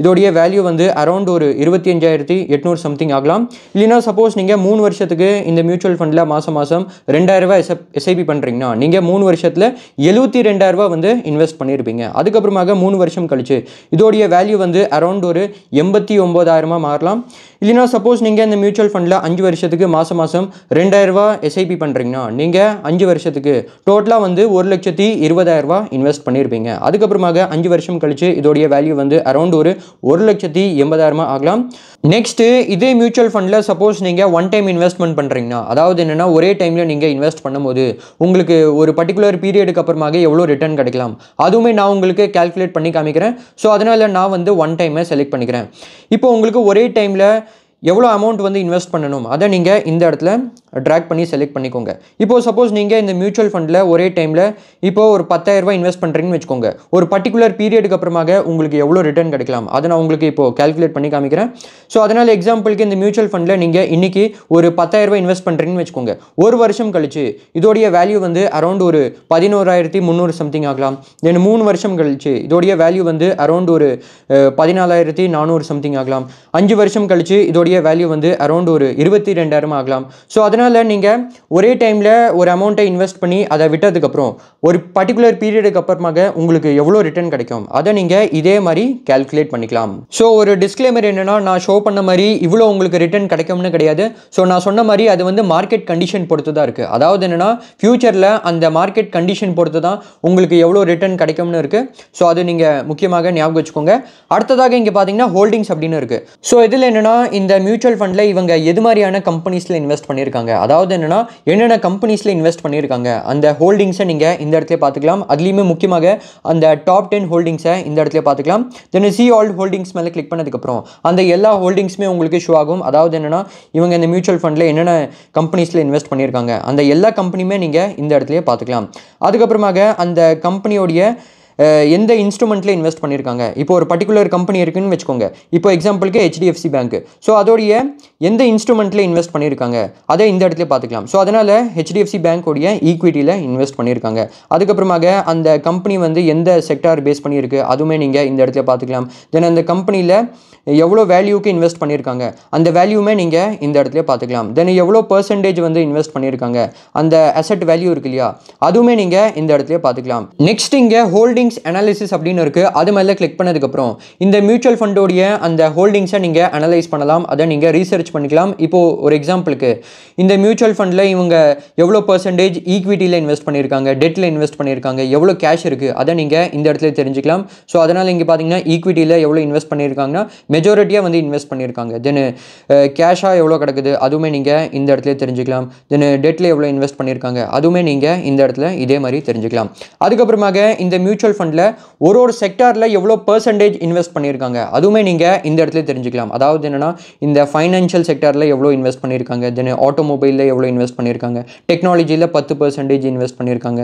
இதோடைய வேல்யூ வந்து அரௌண்ட் ஒரு 25,800 சம்திங் ஆகலாம். இல்லைனா சப்போஸ் நீங்கள் 3 வருஷத்துக்கு இந்த மியூச்சுவல் ஃபண்டில் மாதம் மாதம் 2,000 ரூபாய் எஸ்ஐபி பண்ணுறீங்கன்னா நீங்கள் 3 வருஷத்தில் 72,000 ரூபாய் வந்து இன்வெஸ்ட் பண்ணியிருப்பீங்க. அதுக்கப்புறமாக 3 வருஷம் கழிச்சு இதோடைய வேல்யூ வந்து அரௌண்ட் ஒரு 89,000 மாறலாம். இல்லைனா சப்போஸ் நீங்கள் இந்த மியூச்சுவல் ஃபண்டில் 5 வருஷத்துக்கு மாதம் மாதம் 2,000 ரூபாய் எஸ்ஐபி பண்ணுறீங்கன்னா நீங்கள் 5 வருஷத்துக்கு டோட்டலாக வந்து 1,20,000 ரூபாய் இன்வெஸ்ட் பண்ணியிருப்பீங்க. அதுக்கப்புறமாக 5 வருஷம் கழிச்சு இதோடைய வேல்யூ வந்து அரௌண்ட் ஒரு 1,80,000 ஆகலாம். நெக்ஸ்ட்டு இதே மியூச்சுவல் ஃபண்டில் சப்போஸ் நீங்கள் ஒன் டைம் இன்வெஸ்ட்மெண்ட் பண்ணுறீங்கன்னா, அதாவது என்னென்னா ஒரே டைமில் நீங்கள் இன்வெஸ்ட் பண்ணும்போது உங்களுக்கு ஒரு பர்டிகுலர் பீரியடுக்கு அப்புறமாக எவ்வளோ ரிட்டர்ன் கிடைக்கலாம் அதுவுமே நான் உங்களுக்கு கால்குலேட் பண்ணி காமிக்கிறேன். ஸோ அதனால் நான் வந்து ஒன் டைமை செலக்ட் பண்ணிக்கிறேன். இப்போ உங்களுக்கு ஒரே டைமில் எவ்வளோ அமௌண்ட் வந்து இன்வெஸ்ட் பண்ணணும் அதை நீங்கள் இந்த இடத்துல ட்ராக் பண்ணி செலக்ட் பண்ணிக்கோங்க. இப்போது சப்போஸ் நீங்கள் இந்த மியூச்சுவல் ஃபண்டில் ஒரே டைமில் இப்போது ஒரு 10,000 ரூபாய் இன்வெஸ்ட் பண்ணுறீங்கன்னு வச்சுக்கோங்க. ஒரு பர்டிகுலர் பீரியடுக்கு அப்புறமாக உங்களுக்கு எவ்வளோ ரிட்டர்ன் கிடைக்கலாம் அதை நான் உங்களுக்கு இப்போது கால்குலேட் பண்ணி காமிக்கிறேன். ஸோ அதனால் எக்ஸாம்பிளுக்கு இந்த மியூச்சுவல் ஃபண்டில் நீங்கள் இன்றைக்கி ஒரு 10,000 ரூபாய் இன்வெஸ்ட் பண்ணுறீங்கன்னு வச்சுக்கோங்க. ஒரு வருஷம் கழிச்சு இதோடைய வேல்யூ வந்து அரௌண்ட் ஒரு 11,300 சம்திங் ஆகலாம். தென் 3 வருஷம் கழிச்சு இதோடைய வேல்யூ வந்து அரௌண்ட் ஒரு 14,400 சம்திங் ஆகலாம். 5 வருஷம் கழிச்சு இதோடைய வேல்யூ வந்து அரௌண்ட் ஒரு 22,000 ஆகலாம். ஸோ அதனால் நீங்கள் ஒரே டைமில் ஒரு அமௌண்ட்டை இன்வெஸ்ட் பண்ணி அதை விட்டதுக்கப்புறம் ஒரு பர்டிகுலர் பீரியடுக்கு அப்புறமாக உங்களுக்கு எவ்வளோ ரிட்டர்ன் கிடைக்கும் அதை நீங்கள் இதே மாதிரி கால்குலேட் பண்ணிக்கலாம். ஸோ ஒரு டிஸ்க்ளைமர் என்னென்னா, நான் ஷோ பண்ண மாதிரி இவ்வளோ உங்களுக்கு ரிட்டர்ன் கிடைக்கும்னு கிடையாது. ஸோ நான் சொன்ன மாதிரி அது வந்து மார்க்கெட் கண்டிஷன் பொறுத்து தான் இருக்குது. அதாவது என்னென்னா ஃபியூச்சரில் அந்த மார்க்கெட் கண்டிஷன் பொறுத்து தான் உங்களுக்கு எவ்வளோ ரிட்டர்ன் கிடைக்கும்னு இருக்குது. ஸோ அது நீங்கள் முக்கியமாக ஞாபகம் வச்சுக்கோங்க. அடுத்ததாக இங்கே பார்த்தீங்கன்னா ஹோல்டிங்ஸ் அப்படின்னு இருக்குது. ஸோ இதில் என்னென்னா இந்த மியூச்சுவல் ஃபண்டில் இவங்க எது மாதிரியான கம்பெனிஸில் இன்வெஸ்ட் பண்ணியிருக்காங்க, அதாவது என்னென்ன கம்பெனிஸில் இன்வெஸ்ட் பண்ணியிருக்காங்க அந்த ஹோல்டிங்ஸை நீங்கள் இந்த இடத்துல பார்த்துக்கலாம். அதுலேயுமே முக்கியமாக அந்த டாப் 10 ஹோல்டிங்ஸை இந்த இடத்துல பார்த்துக்கலாம். தென் சி ஆல் ஹோல்டிங்ஸ் மேலே கிளிக் பண்ணதுக்கப்புறம் அந்த எல்லா ஹோல்டிங்ஸுமே உங்களுக்கு ஷோ ஆகும். அதாவது என்னென்னா இவங்க இந்த மியூச்சுவல் ஃபண்டில் என்னென்ன கம்பெனிஸில் இன்வெஸ்ட் பண்ணியிருக்காங்க அந்த எல்லா கம்பெனியுமே நீங்கள் இந்த இடத்துல பார்த்துக்கலாம். அதுக்கப்புறமாக அந்த கம்பெனியோடைய எந்த இன்ஸ்ட்ருமெண்ட்டில் இன்வெஸ்ட் பண்ணியிருக்காங்க. இப்போ ஒரு பர்டிகுலர் கம்பெனி இருக்குன்னு வச்சுக்கோங்க. இப்போ எக்ஸாம்பிளுக்கு HDFC பேங்க். ஸோ அதோடைய எந்த இன்ஸ்ட்ருமெண்ட்டில் இன்வெஸ்ட் பண்ணியிருக்காங்க அதை இந்த இடத்துல பார்த்துக்கலாம். ஸோ அதனால் HDFC பேங்க்கோடைய ஈக்விட்டியில் இன்வெஸ்ட் பண்ணியிருக்காங்க. அதுக்கப்புறமாக அந்த கம்பெனி வந்து எந்த செக்டார் பேஸ் பண்ணியிருக்கு அதுவுமே நீங்கள் இந்த இடத்துல பார்த்துக்கலாம். தென் அந்த கம்பெனியில் எவ்வளோ வேல்யூக்கு இன்வெஸ்ட் பண்ணியிருக்காங்க அந்த வேல்யூமே நீங்கள் இந்த இடத்துல பார்த்துக்கலாம். தென் எவ்வளோ பர்சன்டேஜ் வந்து இன்வெஸ்ட் பண்ணியிருக்காங்க அந்த அசெட் வேல்யூ இருக்கு இல்லையா அதுவுமே நீங்கள் இந்த இடத்துல பார்த்துக்கலாம். நெக்ஸ்ட் இங்கே ஹோல்டிங்ஸ் அனாலிசிஸ் அப்படின்னு இருக்குது. அது மேலே கிளிக் பண்ணதுக்கப்புறம் இந்த மியூச்சுவல் ஃபண்டோடைய அந்த ஹோல்டிங்ஸை நீங்கள் அனலைஸ் பண்ணலாம், அதை நீங்கள் ரீசர்ச் பண்ணிக்கலாம். இப்போது ஒரு எக்ஸாம்பிளுக்கு இந்த மியூச்சுவல் ஃபண்டில் இவங்க எவ்வளோ பர்சன்டேஜ் ஈக்விட்டியில் இன்வெஸ்ட் பண்ணியிருக்காங்க, டெட்டில் இன்வெஸ்ட் பண்ணியிருக்காங்க, எவ்வளோ கேஷ் இருக்குது அதை நீங்கள் இந்த இடத்துல தெரிஞ்சுக்கலாம். ஸோ அதனால் இங்கே பார்த்தீங்கன்னா ஈக்விட்டியில் எவ்வளோ இன்வெஸ்ட் பண்ணியிருக்காங்கன்னா மெஜாரிட்டியாக வந்து இன்வெஸ்ட் பண்ணியிருக்காங்க. தென் கேஷாக எவ்வளோ கிடக்குது அதுவுமே நீங்கள் இந்த இடத்துல தெரிஞ்சுக்கலாம். தென் டெட்டில் எவ்வளோ இன்வெஸ்ட் பண்ணியிருக்காங்க அதுவுமே நீங்கள் இந்த இடத்துல இதே மாதிரி தெரிஞ்சுக்கலாம். அதுக்கப்புறமாக இந்த மியூச்சுவல் ஃபண்டில் ஒரு செக்டாரில் எவ்வளோ பர்சன்டேஜ் இன்வெஸ்ட் பண்ணியிருக்காங்க அதுவுமே நீங்கள் இந்த இடத்துல தெரிஞ்சுக்கலாம். அதாவது என்னென்னா இந்த ஃபைனான்ஷியல் செக்டாரில் எவ்வளோ இன்வெஸ்ட் பண்ணியிருக்காங்க, தென் ஆட்டோமொபைலில் எவ்வளோ இன்வெஸ்ட் பண்ணியிருக்காங்க, டெக்னாலஜியில் 10% இன்வெஸ்ட் பண்ணியிருக்காங்க,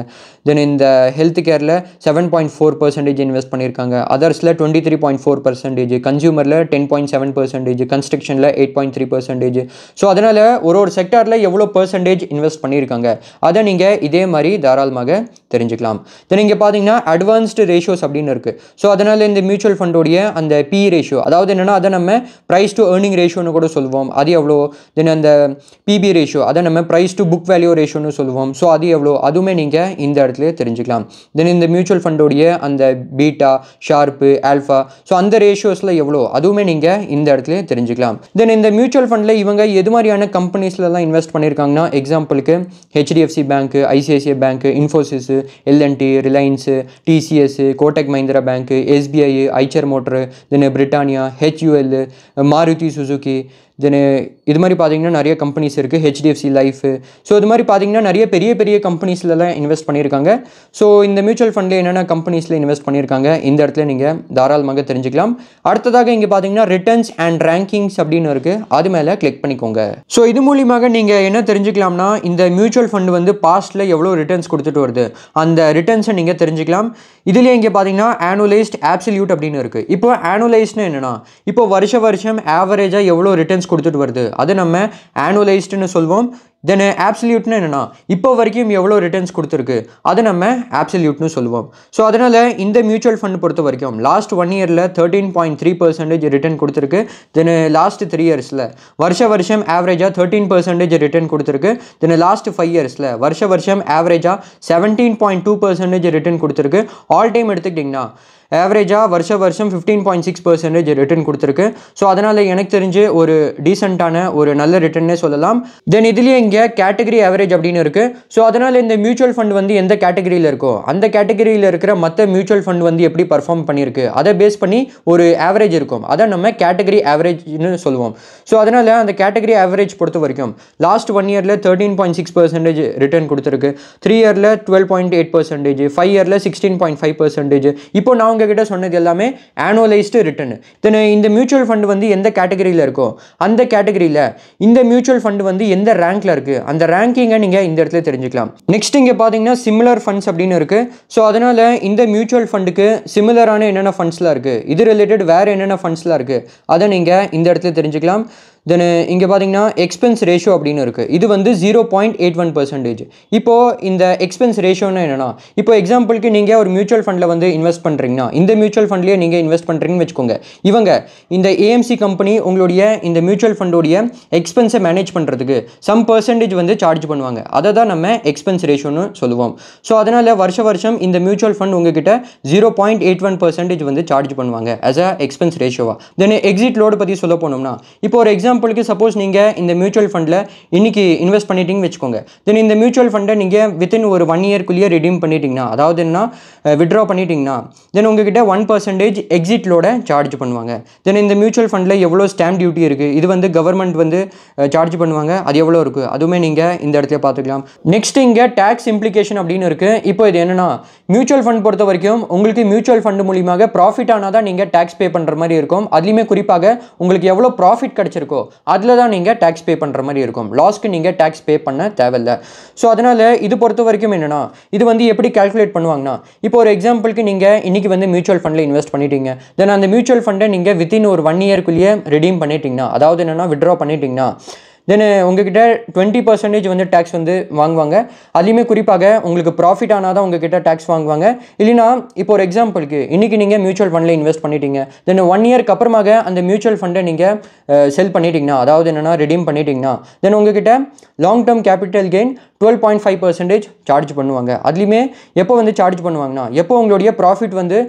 தென் இந்த ஹெல்த் கேரில் 7.4% இன்வெஸ்ட் பண்ணியிருக்காங்க, அதர்ஸில் 23.4%, கன்சியூமரில் 10.7%, கன்ஸ்ட்ரக்ஷனில் 8.3%. ஸோ அதனால் ஒரு செக்டாரில் எவ்வளோ பர்சன்டேஜ் இன்வெஸ்ட் பண்ணியிருக்காங்க அதை நீங்கள் இதே மாதிரி தாராளமாக தெரிஞ்சுக்கலாம். தென் இங்கே பார்த்தீங்கன்னா அட்வான்ஸ்டு ரேஷியோஸ் அப்படின்னு இருக்குது. ஸோ அதனால் இந்த மியூச்சுவல் ஃபண்டோடைய அந்த PE ரேஷியோ, அதாவது என்னென்னா அதை நம்ம ப்ரைஸ் டு ஏர்னிங் ரேஷியோன்னு கூட சொல்லுவோம், அது எவ்வளோ. தென் அந்த PB ரேஷியோ அதை நம்ம ப்ரைஸ் டு புக் வேல்யூ ரேஷியோன்னு சொல்லுவோம். ஸோ அது எவ்வளோ அதுவுமே நீங்கள் இந்த இடத்துல தெரிஞ்சுக்கலாம். தென் இந்த மியூச்சுவல் ஃபண்டோடைய அந்த பீட்டா, ஷார்ப்பு, ஆல்ஃபா, ஸோ அந்த ரேஷியோஸில் எவ்வளோ அதுவுமே நீங்கள் இந்த இடத்துல தெரிஞ்சுக்கலாம். தென் இந்த மியூச்சுவல் ஃபண்டில் இவங்க எது மாதிரியான கம்பெனிஸ்லாம் இன்வெஸ்ட் பண்ணியிருக்காங்கன்னா எக்ஸாம்பிளுக்கு HDFC bank, ICICI bank, Infosys, L&T, Reliance, TCS, Kotak Mahindra bank, SBI, Eicher motor, then Britannia, HUL, Maruti Suzuki, then இது மாதிரி பார்த்தீங்கன்னா நிறைய கம்பெனிஸ் இருக்குது, HDFC லைஃப். ஸோ இது மாதிரி பார்த்தீங்கன்னா நிறைய பெரிய பெரிய கம்பெனிஸ்லாம் இன்வெஸ்ட் பண்ணியிருக்காங்க. ஸோ இந்த மியூச்சுவல் ஃபண்டில் என்னென்ன கம்பெனிஸில் இன்வெஸ்ட் பண்ணியிருக்காங்க இந்த இடத்துல நீங்கள் தாராளமாக தெரிஞ்சுக்கலாம். அடுத்ததாக இங்கே பார்த்தீங்கன்னா ரிட்டர்ன்ஸ் அண்ட் ரேங்கிங்ஸ் அப்படின்னு இருக்குது, அது மேலே கிளிக் பண்ணிக்கோங்க. ஸோ இது மூலியமாக நீங்கள் என்ன தெரிஞ்சுக்கலாம்னா இந்த மியூச்சுவல் ஃபண்டு வந்து பாஸ்ட்டில் எவ்வளோ ரிட்டர்ன்ஸ் கொடுத்துட்டு வருது அந்த ரிட்டர்ன்ஸை நீங்கள் தெரிஞ்சுக்கலாம். இதுலேயே இங்கே பார்த்தீங்கன்னா ஆனுவலைஸ்ட், ஆப்சல்யூட் அப்படின்னு இருக்குது. இப்போ ஆனுவலைஸ்ட்னு என்னென்னா இப்போ வருஷம் ஆவரேஜாக எவ்வளோ ரிட்டர்ன்ஸ் கொடுத்துட்டு வருது அது நம்ம ஆனுவலைஸ்டுன்னு சொல்வோம். தென் ஆப்சல்யூட்னு என்னென்னா இப்போ வரைக்கும் எவ்வளோ ரிட்டர்ன்ஸ் கொடுத்துருக்கு அதை நம்ம ஆப்சல்யூட்னு சொல்லுவோம். ஸோ அதனால் இந்த மியூச்சுவல் ஃபண்ட் பொறுத்த வரைக்கும் லாஸ்ட் 1 இயரில் 13.3% ரிட்டர்ன் கொடுத்துருக்கு. தென் லாஸ்ட் 3 இயர்ஸில் வருஷம் ஆவரேஜாக 13% ரிட்டர்ன் கொடுத்துருக்கு. தென் லாஸ்ட் 5 இயர்ஸில் வருஷம் ஆவரேஜாக 17.2% ரிட்டர்ன் கொடுத்துருக்கு. ஆல் டைம் எடுத்துக்கிட்டிங்கன்னா ஆவரேஜாக வருஷம் 15.6% ரிட்டர்ன் கொடுத்துருக்கு. ஸோ அதனால் எனக்கு தெரிஞ்சு ஒரு டீசெண்டான ஒரு நல்ல ரிட்டர்னே சொல்லலாம். தென் இதுலேயே இங்கே கேட்டகரி ஆவரேஜ் அப்படின்னு இருக்குது. ஸோ அதனால் இந்த மியூச்சுவல் ஃபண்ட் வந்து எந்த கேட்டகரியில் இருக்கோ அந்த கேட்டகரியில் இருக்கிற மற்ற மியூச்சுவல் ஃபண்ட் வந்து எப்படி பர்ஃபார்ம் பண்ணியிருக்கு அதை பேஸ் பண்ணி ஒரு ஆவரேஜ் இருக்கும். அதை நம்ம கேட்டகரி ஆவரேஜ்னு சொல்லுவோம். ஸோ அதனால் அந்த கேட்டகரி ஆவரேஜ் பொறுத்த வரைக்கும் லாஸ்ட் 1 இயரில் 13.6% ரிட்டர்ன் கொடுத்துருக்கு. 3 இயரில் 12.8%, 5 இயரில் 16.5%. இப்போ நான் உங்ககிட்ட சொன்னது எல்லாமே ஆனுவலைஸ்டு ரிட்டர்ன். தென் இந்த மியூச்சுவல் ஃபண்ட் வந்து எந்த கேட்டகரியில் இருக்கோ அந்த கேட்டகரியில் இந்த மியூச்சுவல் ஃபண்ட் வந்து எந்த ரேங்க்ல இருக்குது அந்த ரேங்கிங்கை நீங்கள் இந்த இடத்துல தெரிஞ்சுக்கலாம். நெக்ஸ்ட் இங்கே பார்த்தீங்கன்னா சிமிலர் ஃபண்ட்ஸ் அப்படின்னு இருக்குது. ஸோ அதனால் இந்த மியூச்சுவல் ஃபண்டுக்கு சிமிலரான என்னென்ன ஃபண்ட்ஸ்லாம் இருக்குது, இது ரிலேட்டட் வேறு என்னென்ன ஃபண்ட்ஸ்லாம் இருக்குது அதை நீங்கள் இந்த இடத்துல தெரிஞ்சுக்கலாம். தென் இங்கே பார்த்தீங்கன்னா எக்ஸ்பென்ஸ் ரேஷியோ அப்படின்னு இருக்குது. இது வந்து 0.81%. இப்போது இந்த எக்ஸ்பென்ஸ் ரேஷியோன்னு என்னென்னா, இப்போ எக்ஸாம்பிளுக்கு நீங்கள் ஒரு மியூச்சுவல் ஃபண்டில் வந்து இன்வெஸ்ட் பண்ணுறீங்கன்னா இந்த மியூச்சுவல் ஃபண்ட்லேயே நீங்கள் இன்வெஸ்ட் பண்ணுறீங்கன்னு வச்சுக்கோங்க. இவங்க இந்த ஏஎம்சி கம்பெனி உங்களுடைய இந்த மியூச்சுவல் ஃபண்டோடைய எக்ஸ்பென்ஸை மேனேஜ் பண்ணுறதுக்கு சம் பர்சன்டேஜ் வந்து சார்ஜ் பண்ணுவாங்க. அதை தான் நம்ம எக்ஸ்பென்ஸ் ரேஷியோன்னு சொல்லுவோம். ஸோ அதனால் வருஷம் இந்த மியூச்சுவல் ஃபண்ட் உங்ககிட்ட 0.81% வந்து சார்ஜ் பண்ணுவாங்க ஆஸ் அ எக்ஸ்பென்ஸ் ரேஷியோவா. தென் எக்ஸிட் லோடு பற்றி சொல்ல போனோம்னா, இப்போ ஒரு எக்ஸாம்பிளுக்கு சப்போஸ் நீங்கள் இந்த மியூச்சுவல் ஃபண்டில் இன்னைக்கு இன்வெஸ்ட் பண்ணிட்டீங்கன்னு வச்சுக்கோங்க. தென் இந்த மியூச்சுவல் ஃபண்டை நீங்கள் வித்தின் ஒரு 1 இயர்க்குள்ளேயே ரிடீம் பண்ணிட்டீங்கன்னா, அதாவது என்ன வித்ட்ரா பண்ணிட்டீங்கன்னா, தென் உங்ககிட்ட 1% எக்ஸிட் லோட சார்ஜ் பண்ணுவாங்க. தென் இந்த மியூச்சுவல் ஃபண்டில் எவ்வளோ ஸ்டாம்ப் டியூட்டி இருக்குது, இது வந்து கவர்மெண்ட் வந்து சார்ஜ் பண்ணுவாங்க, அது எவ்வளோ இருக்குது அதுவுமே நீங்கள் இந்த இடத்துல பார்த்துக்கலாம். நெக்ஸ்ட் இங்கே டேக்ஸ் இம்ப்ளிகேஷன் அப்படின்னு இருக்குது. இப்போ இது என்னென்னா, மியூச்சுவல் ஃபண்ட் பொறுத்த வரைக்கும் உங்களுக்கு மியூச்சுவல் ஃபண்ட் மூலியமாக ப்ராஃபிட் ஆனால் தான் நீங்கள் டேக்ஸ் பே பண்ணுற மாதிரி இருக்கும். அதுலேயுமே குறிப்பாக உங்களுக்கு எவ்வளோ ப்ராஃபிட் கிடச்சிருக்கோ அதில் தான் நீங்கள் டேக்ஸ் பே பண்ணுற மாதிரி இருக்கும். லாஸ்க்கு நீங்கள் டேக்ஸ் பே பண்ண தேவையில்லை. ஸோ அதனால் இது பொறுத்த வரைக்கும் என்னென்னா, இது வந்து எப்படி கால்குலேட் பண்ணுவாங்கன்னா, இப்போ ஒரு எக்ஸாம்பிளுக்கு நீங்கள் இன்றைக்கி வந்து மியூச்சுவல் ஃபண்டில் இன்வெஸ்ட் பண்ணிட்டீங்க. தென் அந்த மியூச்சுவல் ஃபண்டை நீங்கள் வித்தின் ஒரு 1 இயர்க்குள்ளேயே ரிடீம் பண்ணிட்டீங்கன்னா, அதாவது என்னென்னா வித்ட்ரா பண்ணிட்டீங்கன்னா, தென் உங்ககிட்ட 20% வந்து டேக்ஸ் வந்து வாங்குவாங்க. அதுலேயுமே குறிப்பாக உங்களுக்கு ப்ராஃபிட் ஆனால் தான் உங்ககிட்ட டேக்ஸ் வாங்குவாங்க. இல்லைனா இப்போ ஒரு எக்ஸாம்பிளுக்கு இன்றைக்கி நீங்கள் மியூச்சுவல் ஃபண்டில் இன்வெஸ்ட் பண்ணிட்டீங்க. தென் 1 இயர்க்கு அப்புறமாக அந்த மியூச்சுவல் ஃபண்டை நீங்கள் செல் பண்ணிட்டீங்கன்னா, அதாவது என்னென்னா ரிடீம் பண்ணிட்டீங்கன்னா, தென் உங்ககிட்ட long term capital gain 12.5% charge பண்ணுவாங்க. அதுலேயுமே எப்போ வந்து சார்ஜ் பண்ணுவாங்கன்னா, எப்போ உங்களுடைய ப்ராஃபிட் வந்து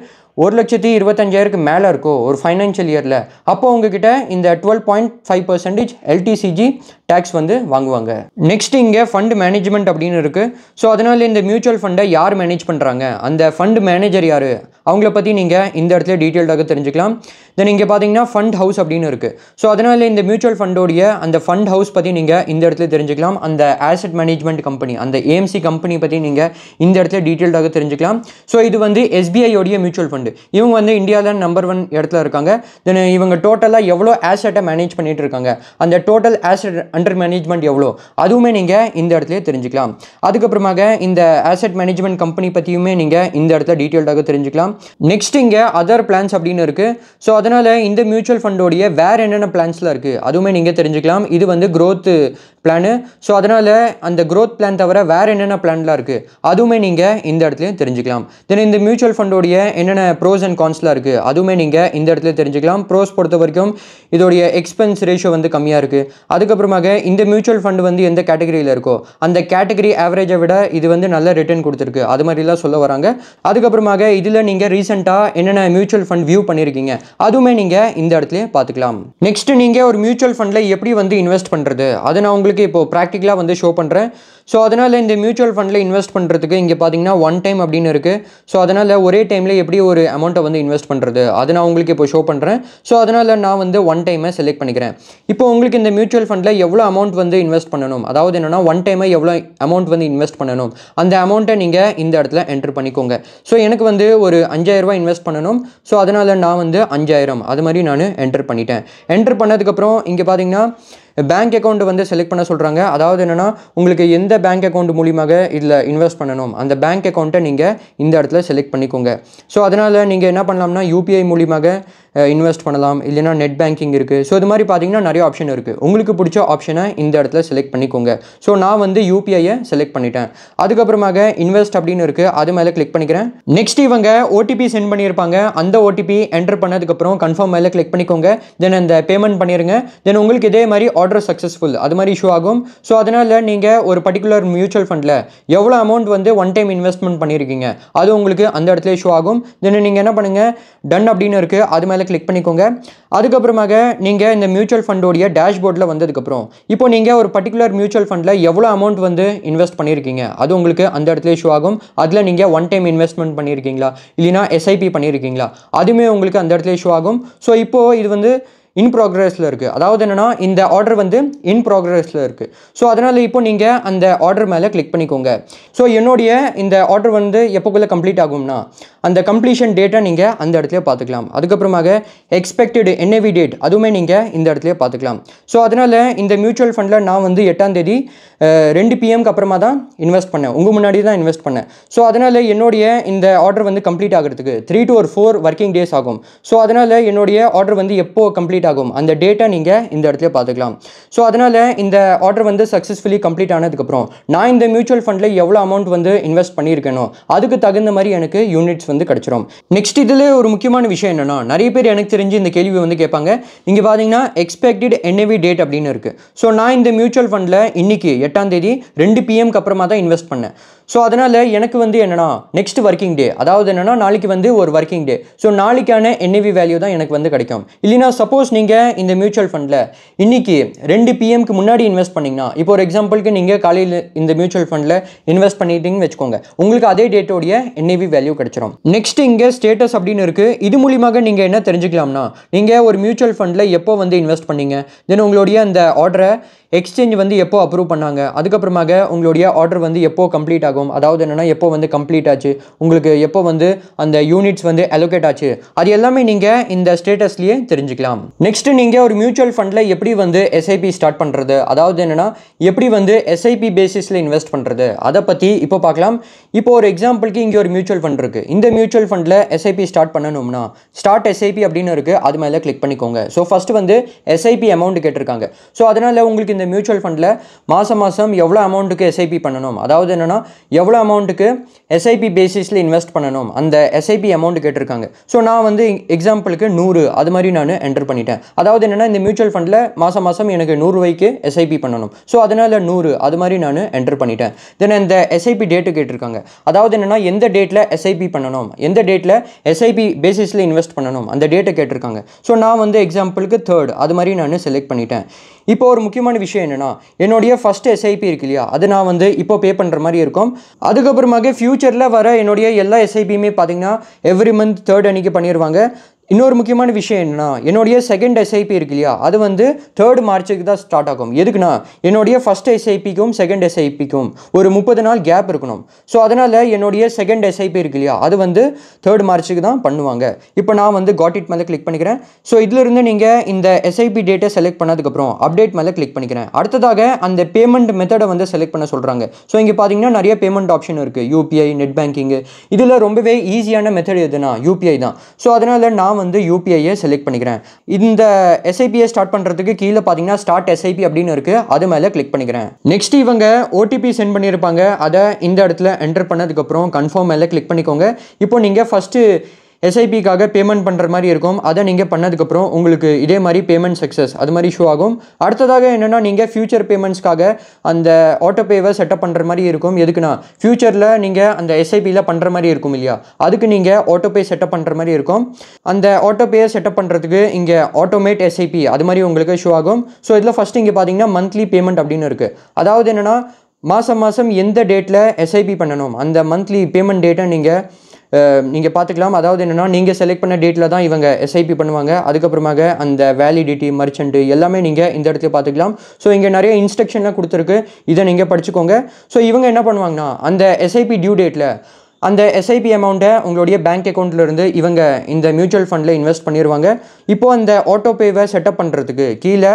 1,25,000 மேலே இருக்கோ ஒரு ஃபைனான்ஷியல் இயரில், அப்போ உங்ககிட்ட இந்த 12.5% எல்டிசிஜி டேக்ஸ் வந்து வாங்குவாங்க. நெக்ஸ்ட் இங்கே ஃபண்ட் மேனேஜ்மெண்ட் அப்படின்னு இருக்குது. ஸோ அதனால் இந்த மியூச்சுவல் ஃபண்டை யார் மேனேஜ் பண்ணுறாங்க, அந்த ஃபண்ட் மேனேஜர் யார், அவங்கள பற்றி நீங்கள் இந்த இடத்துல டீட்டெயில்டாக தெரிஞ்சுக்கலாம். தென் இங்கே பார்த்தீங்கன்னா ஃபண்ட் ஹவுஸ் அப்படின்னு இருக்குது. ஸோ அதனால் இந்த மியூச்சுவல் ஃபண்டோடைய அந்த ஃபண்ட் ஹவுஸ் பற்றி நீங்கள் இந்த இடத்துல தெரிஞ்சுக்கலாம். அந்த ஆசெட் மேனேஜ்மெண்ட் கம்பெனி, அந்த ஏஎம்சி கம்பெனி பற்றி நீங்கள் இந்த இடத்துல டீட்டெயில்டாக தெரிஞ்சுக்கலாம். ஸோ இது வந்து எஸ்பிஐயோடைய மியூச்சுவல் ஃபண்டு. இவங்க வந்து இந்தியாவில் நம்பர் 1 இடத்துல இருக்காங்க. தென் இவங்க டோட்டலாக எவ்வளோ ஆசெட்டை மேனேஜ் பண்ணிட்டு இருக்காங்க, அந்த டோட்டல் ஆசெட் அண்டர் மேனேஜ்மெண்ட் எவ்வளோ அதுவுமே நீங்கள் இந்த இடத்துல தெரிஞ்சுக்கலாம். அதுக்கப்புறமாக இந்த ஆசெட் மேனேஜ்மெண்ட் கம்பெனி பற்றியுமே நீங்கள் இந்த இடத்துல டீட்டெயில்டாக தெரிஞ்சுக்கலாம். நெக்ஸ்ட் இங்கே அதர் பிளான்ஸ் அப்படின்னு இருக்குது. ஸோ அதனால் இந்த மியூச்சுவல் ஃபண்டோடைய வேறு என்னென்ன பிளான்ஸ்லாம் இருக்குது அதுவுமே நீங்கள் தெரிஞ்சுக்கலாம். இது வந்து க்ரோத் பிளானு. ஸோ அதனால் அந்த க்ரோத் பிளான் தவிர வேறு என்னென்ன பிளான்லாம் இருக்குது அதுவுமே நீங்கள் இந்த இடத்துலையும் தெரிஞ்சுக்கலாம். தென் இந்த மியூச்சுவல் ஃபண்டோடைய என்னென்ன ப்ரோஸ் அண்ட் கான்ஸ்லாம் இருக்குது அதுவுமே நீங்கள் இந்த இடத்துல தெரிஞ்சுக்கலாம். ப்ரோஸ் பொறுத்த வரைக்கும் இதோடைய எக்ஸ்பென்ஸ் ரேஷியோ வந்து கம்மியாக இருக்குது. அதுக்கப்புறமாக இந்த மியூச்சுவல் ஃபண்ட் வந்து எந்த கேட்டகரியில் இருக்கோ அந்த கேட்டகரி ஆவரேஜை விட இது வந்து நல்ல ரிட்டர்ன் கொடுத்துருக்கு, அது மாதிரிலாம் சொல்ல வராங்க. அதுக்கப்புறமாக இதில் நீங்கள் ரீசெண்டாக என்னென்ன மியூச்சுவல் ஃபண்ட் வியூ பண்ணியிருக்கீங்க அதுவுமே நீங்கள் இந்த இடத்துல பார்த்துக்கலாம். நெக்ஸ்ட் நீங்கள் ஒரு மியூச்சுவல் ஃபண்டில் எப்படி வந்து இன்வெஸ்ட் பண்ணுறது அதை நான் உங்களுக்கு இப்போ ப்ராக்டிக்கலாக வந்து ஷோ பண்ணுறேன். ஸோ அதனால் இந்த மியூச்சுவல் ஃபண்டில் இன்வெஸ்ட் பண்ணுறதுக்கு இங்கே பார்த்தீங்கன்னா 1 டைம் அப்படின்னு இருக்குது. ஸோ அதனால் ஒரே டைமில் எப்படி ஒரு அமௌண்ட்டை வந்து இன்வெஸ்ட் பண்ணுறது அதை நான் உங்களுக்கு இப்போ ஷோ பண்ணுறேன். ஸோ அதனால் நான் வந்து 1 டைமை செலக்ட் பண்ணிக்கிறேன். இப்போ உங்களுக்கு இந்த மியூச்சுவல் ஃபண்டில் எவ்வளோ அமௌண்ட் வந்து இன்வெஸ்ட் பண்ணணும், அதாவது என்னென்னா 1 டைமை எவ்வளோ அமௌண்ட் வந்து இன்வெஸ்ட் பண்ணணும் அந்த அமௌண்ட்டை நீங்கள் இந்த இடத்துல என்ட்ரு பண்ணிக்கோங்க. ஸோ எனக்கு வந்து ஒரு 5,000 ரூபாய் இன்வெஸ்ட் பண்ணணும். ஸோ அதனால் நான் வந்து 5,000 அது மாதிரி நான் என்ட்ரு பண்ணிட்டேன். என்ட்ரு பண்ணதுக்கப்புறம் இங்கே பார்த்தீங்கன்னா பேங்க் அக்கௌண்ட் வந்து செலக்ட் பண்ண சொல்கிறாங்க. அதாவது என்னென்னா உங்களுக்கு எந்த பேங்க் அக்கௌண்ட் மூலியமாக இதில் இன்வெஸ்ட் பண்ணணும் அந்த பேங்க் அக்கௌண்ட்டை நீங்கள் இந்த இடத்துல செலக்ட் பண்ணிக்கோங்க. ஸோ அதனால் நீங்கள் என்ன பண்ணலாம்னா யூபிஐ மூலியமாக இன்வெஸ்ட் பண்ணலாம், இல்லைனா நெட் பேங்கிங் இருக்குது. ஸோ இது மாதிரி பார்த்தீங்கன்னா நிறைய ஆப்ஷன் இருக்குது. உங்களுக்கு பிடிச்ச ஆப்ஷனை இந்த இடத்துல செலக்ட் பண்ணிக்கோங்க. ஸோ நான் வந்து யூபிஐயை செலக்ட் பண்ணிட்டேன். அதுக்கப்புறமாக இன்வெஸ்ட் அப்படின்னு இருக்குது, அது மேலே கிளிக் பண்ணிக்கிறேன். நெக்ஸ்ட் இவங்க ஓடிபி சென்ட் பண்ணியிருப்பாங்க. அந்த ஓடிபி என்டர் பண்ணதுக்கப்புறம் கன்ஃபார்ம் மேலே கிளிக் பண்ணிக்கோங்க. தென் அந்த பேமெண்ட் பண்ணிடுங்க. தென் உங்களுக்கு இதே மாதிரி ஆர்டர் சக்ஸஸ்ஃபுல் அது மாதிரி இஷ்யூ ஆகும். ஸோ அதனால் நீங்கள் ஒரு பர்டிகுலர் மியூச்சுவல் ஃபண்டில் எவ்வளோ அமௌண்ட் வந்து ஒன் டைம் இன்வெஸ்ட்மெண்ட் பண்ணியிருக்கீங்க அது உங்களுக்கு அந்த இடத்துல இஷ்யூ ஆகும். தென் நீங்கள் என்ன பண்ணுங்கள், டன் அப்படின்னு இருக்குது, அது மேலே கிளிக் பண்ணிக்கோங்க. அதுக்கப்புறமாக நீங்கள் இந்த மியூச்சுவல் ஃபண்டோடைய டேஷ்போர்டில் வந்ததுக்கப்புறம் இப்போ நீங்கள் ஒரு பர்டிகுலர் மியூச்சுவல் ஃபண்டில் எவ்வளோ அமௌண்ட் வந்து இன்வெஸ்ட் பண்ணியிருக்கீங்க அது உங்களுக்கு அந்த இடத்துல இஷ்யூ ஆகும். அதில் நீங்கள் ஒன் டைம் இன்வெஸ்ட்மெண்ட் பண்ணியிருக்கீங்களா இல்லைனா எஸ்ஐபி பண்ணியிருக்கீங்களா அதுவுமே உங்களுக்கு அந்த இடத்துல இஷ்யூ ஆகும். ஸோ இப்போது இது வந்து இன் ப்ராக்ரஸில் இருக்குது. அதாவது என்னென்னா இந்த ஆர்டர் வந்து இன் ப்ராக்ரஸில் இருக்குது. ஸோ அதனால் இப்போ நீங்கள் அந்த ஆர்டர் மேலே கிளிக் பண்ணிக்கோங்க. ஸோ என்னுடைய இந்த ஆர்டர் வந்து எப்போக்குள்ளே கம்ப்ளீட் ஆகும்னா அந்த கம்ப்ளீஷன் டேட்டை நீங்கள் அந்த இடத்துல பார்த்துக்கலாம். அதுக்கப்புறமாக எக்ஸ்பெக்டட் என்ஏவி டேட் அதுவுமே நீங்கள் இந்த இடத்துல பார்த்துக்கலாம். ஸோ அதனால் இந்த மியூச்சுவல் ஃபண்டில் நான் வந்து 8ஆம் தேதி 2 PM அப்புறமா தான் இன்வெஸ்ட் பண்ணேன். உங்கள் முன்னாடி தான் இன்வெஸ்ட் பண்ணேன். ஸோ அதனால் என்னுடைய இந்த ஆர்டர் வந்து கம்ப்ளீட் ஆகிறதுக்கு 3 to 4 ஒர்க்கிங் டேஸ் ஆகும். ஸோ அதனால் என்னுடைய ஆர்டர் வந்து எப்போ கம்ப்ளீட் ஆகும் அந்த டேட்டை நீங்கள் இந்த இடத்துல பார்த்துக்கலாம். ஸோ அதனால் இந்த ஆர்டர் வந்து சக்ஸஸ்ஃபுல்லி கம்ப்ளீட் ஆனதுக்கப்புறம் நான் இந்த மியூச்சுவல் ஃபண்டில் எவ்வளோ அமௌண்ட் வந்து இன்வெஸ்ட் பண்ணியிருக்கேனோ அதுக்கு தகுந்த மாதிரி எனக்கு யூனிட்ஸ் வந்து கிடைச்சிரும். நெக்ஸ்ட் இதில் ஒரு முக்கியமான விஷயம் என்னன்னா, நிறைய பேர் எனக்கு தெரிஞ்சு இந்த கேள்வி வந்து கேட்பாங்க. இங்கே பார்த்தீங்கன்னா எக்ஸ்பெக்டட் என்ஏவி டேட் அப்படின்னு இருக்குது. ஸோ நான் இந்த மியூச்சுவல் ஃபண்டில் இன்னைக்கு 8ஆம் தேதி 2 PM அப்புறமா தான் இன்வெஸ்ட் பண்ணேன். ஸோ அதனால் எனக்கு வந்து என்னென்னா நெக்ஸ்ட் ஒர்க்கிங் டே, அதாவது என்னென்னா நாளைக்கு வந்து ஒரு ஒர்க்கிங் டே. ஸோ நாளைக்கான என்ஏவி வேல்யூ தான் எனக்கு வந்து கிடைக்கும். இல்லைனா சப்போஸ் நீங்கள் இந்த மியூச்சுவல் ஃபண்டில் இன்னைக்கு 2 PMக்கு முன்னாடி இன்வெஸ்ட் பண்ணிங்கன்னா, இப்போ ஒரு எக்ஸாம்பிளுக்கு நீங்கள் காலையில் இந்த மியூச்சுவல் ஃபண்டில் இன்வெஸ்ட் பண்ணிட்டீங்கன்னு வச்சுக்கோங்க, உங்களுக்கு அதே டேட்டோடைய என்ஏவி வேல்யூ கிடைச்சிரும். நெக்ஸ்ட் இங்கே ஸ்டேட்டஸ் அப்படின்னு இருக்குது. இது மூலியமாக நீங்கள் என்ன தெரிஞ்சுக்கலாம்னா, நீங்கள் ஒரு மியூச்சுவல் ஃபண்டில் எப்போ வந்து இன்வெஸ்ட் பண்ணீங்க, தென் உங்களுடைய அந்த ஆர்டரை எக்ஸ்சேஞ்ச் வந்து எப்போ அப்ரூவ் பண்ணாங்க, அதுக்கப்புறமாக உங்களுடைய ஆர்டர் வந்து எப்போ கம்ப்ளீட் ஆகும், அதாவது என்னென்னா எப்போ வந்து கம்ப்ளீட் ஆச்சு, உங்களுக்கு எப்போ வந்து அந்த யூனிட்ஸ் வந்து அலோகேட் ஆச்சு, அது எல்லாமே நீங்கள் இந்த ஸ்டேட்டஸ்லேயே தெரிஞ்சுக்கலாம். நெக்ஸ்ட் நீங்கள் ஒரு மியூச்சுவல் ஃபண்டில் எப்படி வந்து எஸ்ஐபி ஸ்டார்ட் பண்ணுறது, அதாவது என்னென்னா எப்படி வந்து எஸ்ஐபி பேசிஸில் இன்வெஸ்ட் பண்ணுறது அதை பற்றி இப்போ பார்க்கலாம். இப்போ ஒரு எக்ஸாம்பிளுக்கு இங்கே ஒரு மியூச்சுவல் ஃபண்ட் இருக்குது. இந்த மியூச்சுவல் ஃபண்டில் எஸ்ஐபி ஸ்டார்ட் பண்ணணும்னா ஸ்டார்ட் எஸ்ஐபி அப்படின்னு இருக்குது, அது மேலே கிளிக் பண்ணிக்கோங்க. ஸோ ஃபஸ்ட்டு வந்து எஸ்ஐபி அமௌண்ட் கேட்டிருக்காங்க. ஸோ அதனால் உங்களுக்கு இந்த மியூச்சுவல் ஃபண்டில் மாதம் எவ்வளோ அமௌண்ட்டுக்கு எஸ்ஐபி பண்ணணும், அதாவது என்னென்னா எவ்வளோ அமௌண்ட்டுக்கு எஸ்ஐபி பேசிஸில் இன்வெஸ்ட் பண்ணணும் அந்த எஸ்ஐபி அமௌண்ட் கேட்டிருக்காங்க. ஸோ நான் வந்து எக்ஸாம்பிளுக்கு 100 அது மாதிரி நான் என்டர் பண்ணிட்டேன். அதாவது என்னென்னா இந்த மியூச்சுவல் ஃபண்டில் மாதம் எனக்கு 100 ரூபாய்க்கு எஸ்ஐபி பண்ணணும். ஸோ அதனால் 100 அது மாதிரி நான் என்டர் பண்ணிட்டேன். தென் இந்த எஸ்ஐபி டேட்டு கேட்டிருக்காங்க. அதாவது என்னென்னா எந்த டேட்டில் எஸ்ஐபி பண்ணணும், எந்த டேட்டில் எஸ்ஐபி பேசிஸில் இன்வெஸ்ட் பண்ணணும் அந்த டேட்டை கேட்டிருக்காங்க. ஸோ நான் வந்து எக்ஸாம்பிளுக்கு 3rd அது மாதிரி நான் செலக்ட் பண்ணிட்டேன். இப்போ ஒரு முக்கியமான விஷயம் என்னென்னா, என்னுடைய ஃபஸ்ட் எஸ்ஐபி இருக்கு இல்லையா, அது நான் வந்து இப்போ பே பண்ணுற மாதிரி இருக்கும். அதுக்கப்புறமாக ஃப்யூச்சரில் வர என்னுடைய எல்லா எஸ்ஐபியுமே பார்த்தீங்கன்னா எவ்ரி மந்த் 3rd அன்றைக்கி பண்ணிடுவாங்க. இன்னொரு முக்கியமான விஷயம் என்னென்னா, என்னுடைய செகண்ட் எஸ்ஐபி இருக்கு இல்லையா, அது வந்து 3rd மார்ச்சுக்கு தான் ஸ்டார்ட் ஆகும். எதுக்குன்னா என்னுடைய ஃபஸ்ட் எஸ்ஐபிக்கும் செகண்ட் எஸ்ஐபிக்கும் ஒரு 30 நாள் கேப் இருக்கணும். ஸோ அதனால் என்னுடைய செகண்ட் எஸ்ஐபி இருக்கு இல்லையா, அது வந்து 3rd மார்ச்சுக்கு தான் பண்ணுவாங்க. இப்போ நான் வந்து காட் இட் மேலே கிளிக் பண்ணிக்கிறேன். ஸோ இதிலிருந்து நீங்கள் இந்த எஸ்ஐபி டேட்டை செலக்ட் பண்ணதுக்கப்புறம் அப்டேட் மேலே கிளிக் பண்ணிக்கிறேன். அடுத்ததாக அந்த பேமெண்ட் மெத்தடை வந்து செலக்ட் பண்ண சொல்கிறாங்க. ஸோ இங்கே பார்த்தீங்கன்னா நிறைய பேமெண்ட் ஆப்ஷன் இருக்குது, யூபிஐ, நெட் பேங்கிங்கு. இதில் ரொம்பவே ஈஸியான மெத்தட் எதுனா யூபிஐ தான். ஸோ அதனால் நான் வந்து யூபிஐயை செலக்ட் பண்ணிக்கிறேன். இந்த எஸ்ஐபியை ஸ்டார்ட் பண்ணுறதுக்கு கீழே பார்த்தீங்கன்னா ஸ்டார்ட் எஸ்ஐபி அப்படின்னு இருக்குது, அது மேலே கிளிக் பண்ணிக்கிறேன். நெக்ஸ்ட் இவங்க ஓடிபி சென்ட் பண்ணியிருப்பாங்க, அதை இந்த இடத்துல என்டர் பண்ணதுக்கப்புறம் கன்ஃபார்ம் மேலே கிளிக் பண்ணிக்கோங்க. இப்போ நீங்கள் ஃபஸ்ட்டு எஸ்ஐபிக்காக பேமெண்ட் பண்ணுற மாதிரி இருக்கும். அதை நீங்கள் பண்ணதுக்கப்புறம் உங்களுக்கு இதே மாதிரி பேமெண்ட் சக்ஸஸ் அது மாதிரி ஷோ ஆகும். அடுத்ததாக என்னென்னா நீங்கள் ஃபியூச்சர் பேமெண்ட்ஸ்க்காக அந்த ஆட்டோபேவை செட்டப் பண்ணுற மாதிரி இருக்கும். எதுக்குன்னா ஃபியூச்சரில் நீங்கள் அந்த எஸ்ஐபியில் பண்ணுற மாதிரி இருக்கும் இல்லையா, அதுக்கு நீங்கள் ஆட்டோபே செட்டப் பண்ணுற மாதிரி இருக்கும். அந்த ஆட்டோபேயை செட்டப் பண்ணுறதுக்கு இங்கே ஆட்டோமேட் எஸ்ஐபி அது மாதிரி உங்களுக்கு ஷோ ஆகும். ஸோ இதில் ஃபஸ்ட்டு இங்கே பார்த்தீங்கன்னா மந்த்லி பேமெண்ட் அப்படின்னு இருக்குது. அதாவது என்னென்னா மாதம் எந்த டேட்டில் எஸ்ஐபி பண்ணணும் அந்த மந்த்லி பேமெண்ட் டேட்டை நீங்கள் பார்த்துக்கலாம். அதாவது என்னென்னா நீங்கள் செலக்ட் பண்ண டேட்டில் தான் இவங்க எஸ்ஐபி பண்ணுவாங்க. அதுக்கப்புறமாக அந்த வேலிடிட்டி, மர்ச்சன்ட்டு எல்லாமே நீங்கள் இந்த இடத்துல பார்த்துக்கலாம். ஸோ இங்கே நிறைய இன்ஸ்ட்ரக்ஷன்லாம் கொடுத்துருக்கு, இதை நீங்கள் படிச்சுக்கோங்க. ஸோ இவங்க என்ன பண்ணுவாங்கன்னா அந்த எஸ்ஐபி டியூ டேட்டில் அந்த எஸ்ஐபி அமௌண்ட்டை உங்களுடைய பேங்க் அக்கௌண்ட்லேருந்து இவங்க இந்த மியூச்சுவல் ஃபண்டில் இன்வெஸ்ட் பண்ணிடுவாங்க. இப்போது அந்த ஆட்டோபேவை செட்டப் பண்ணுறதுக்கு கீழே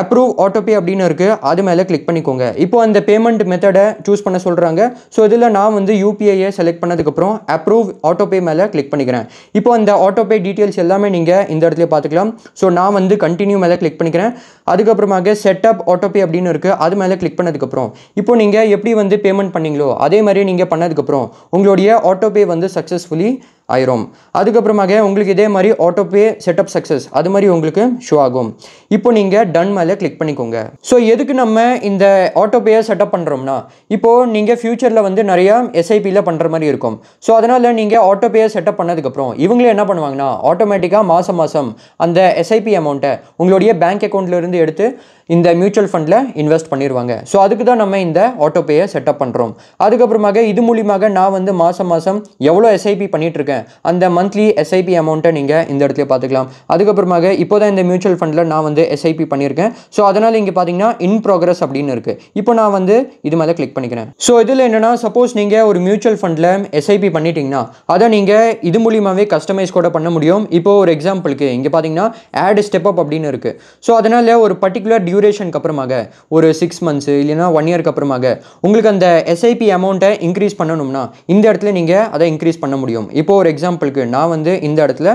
அப்ரூவ் ஆட்டோபே அப்படின்னு இருக்குது, அது மேலே கிளிக் பண்ணிக்கோங்க. இப்போ அந்த பேமெண்ட் மெத்தடை சூஸ் பண்ண சொல்கிறாங்க. ஸோ இதில் நான் வந்து யூபிஐயை செலக்ட் பண்ணதுக்கப்புறம் அப்ரூவ் ஆட்டோபே மேலே கிளிக் பண்ணிக்கிறேன். இப்போ அந்த ஆட்டோபே டீட்டெயில்ஸ் எல்லாமே நீங்கள் இந்த இடத்துல பார்த்துக்கலாம். ஸோ நான் வந்து கண்டினியூ மேலே கிளிக் பண்ணிக்கிறேன். அதுக்கப்புறமாக செட்டப் ஆட்டோபே அப்படின்னு இருக்குது, அது மேலே கிளிக் பண்ணதுக்கப்புறம் இப்போ நீங்கள் எப்படி வந்து பேமெண்ட் பண்ணீங்களோ அதே மாதிரி நீங்கள் பண்ணதுக்கப்புறம் உங்களுடைய ஆட்டோபே வந்து சக்ஸஸ்ஃபுல்லி ஆயிரும். அதுக்கப்புறமாக உங்களுக்கு இதே மாதிரி ஆட்டோபே செட்டப் சக்ஸஸ் அது மாதிரி உங்களுக்கு ஷோ ஆகும். இப்போ நீங்கள் டன் மேலே கிளிக் பண்ணிக்கோங்க. ஸோ எதுக்கு நம்ம இந்த ஆட்டோபேயை செட்டப் பண்ணுறோம்னா, இப்போது நீங்கள் ஃப்யூச்சரில் வந்து நிறையா எஸ்ஐபியில் பண்ணுற மாதிரி இருக்கும். ஸோ அதனால் நீங்கள் ஆட்டோபேயை செட்டப் பண்ணதுக்கப்புறம் இவங்களே என்ன பண்ணுவாங்கன்னா ஆட்டோமேட்டிக்காக மாதம் அந்த எஸ்ஐபி அமௌண்ட்டை உங்களுடைய பேங்க் அக்கௌண்ட்லேருந்து எடுத்து இந்த மியூச்சுவல் ஃபண்டில் இன்வெஸ்ட் பண்ணிடுவாங்க. ஸோ அதுக்கு தான் நம்ம இந்த ஆட்டோபேயை செட்டப் பண்ணுறோம். அதுக்கப்புறமாக இது மூலியமாக நான் வந்து மாதம் எவ்வளோ எஸ்ஐபி பண்ணிகிட்ருக்கேன் அந்த மந்த்லி எஸ்ஐபி அமௌண்ட்டை நீங்கள் இந்த இடத்துல பார்த்துக்கலாம். அதுக்கப்புறமாக இப்போ தான் இந்த மியூச்சுவல் ஃபண்டில் நான் வந்து எஸ்ஐபி பண்ணியிருக்கேன். ஸோ அதனால் இங்கே பார்த்தீங்கன்னா இன் ப்ரோக்ரஸ் அப்படின்னு இருக்குது. இப்போ நான் வந்து இது மேலே கிளிக் பண்ணிக்கிறேன். ஸோ இதில் என்னென்னா சப்போஸ் நீங்கள் ஒரு மியூச்சுவல் ஃபண்டில் எஸ்ஐபி பண்ணிட்டீங்கன்னா அதை நீங்கள் இது மூலியமாகவே கஸ்டமைஸ் கூட பண்ண முடியும். இப்போது ஒரு எக்ஸாம்பிளுக்கு இங்கே பார்த்தீங்கன்னா ஆட் ஸ்டெப் அப் அப்படின்னு இருக்குது. ஸோ அதனால் ஒரு பர்டிகுலர் டியூரேஷனுக்கு அப்புறமாக ஒரு 6 months இல்லைனா 1 yearக்கு அப்புறமாக உங்களுக்கு அந்த எஸ்ஐபி அமௌண்ட்டை இன்க்ரீஸ் பண்ணணும்னா இந்த இடத்துல நீங்கள் அதை இன்க்ரீஸ் பண்ண முடியும். இப்போது ஒரு எக்ஸாம்பிளுக்கு நான் வந்து இந்த இடத்துல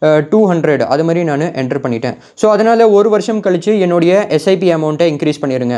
200 அது மாதிரி நான் என்டர் பண்ணிட்டேன். ஸோ அதனால் ஒரு வருஷம் கழித்து என்னுடைய எஸ்ஐபி அமௌண்ட்டை இன்க்ரீஸ் பண்ணிடுங்க.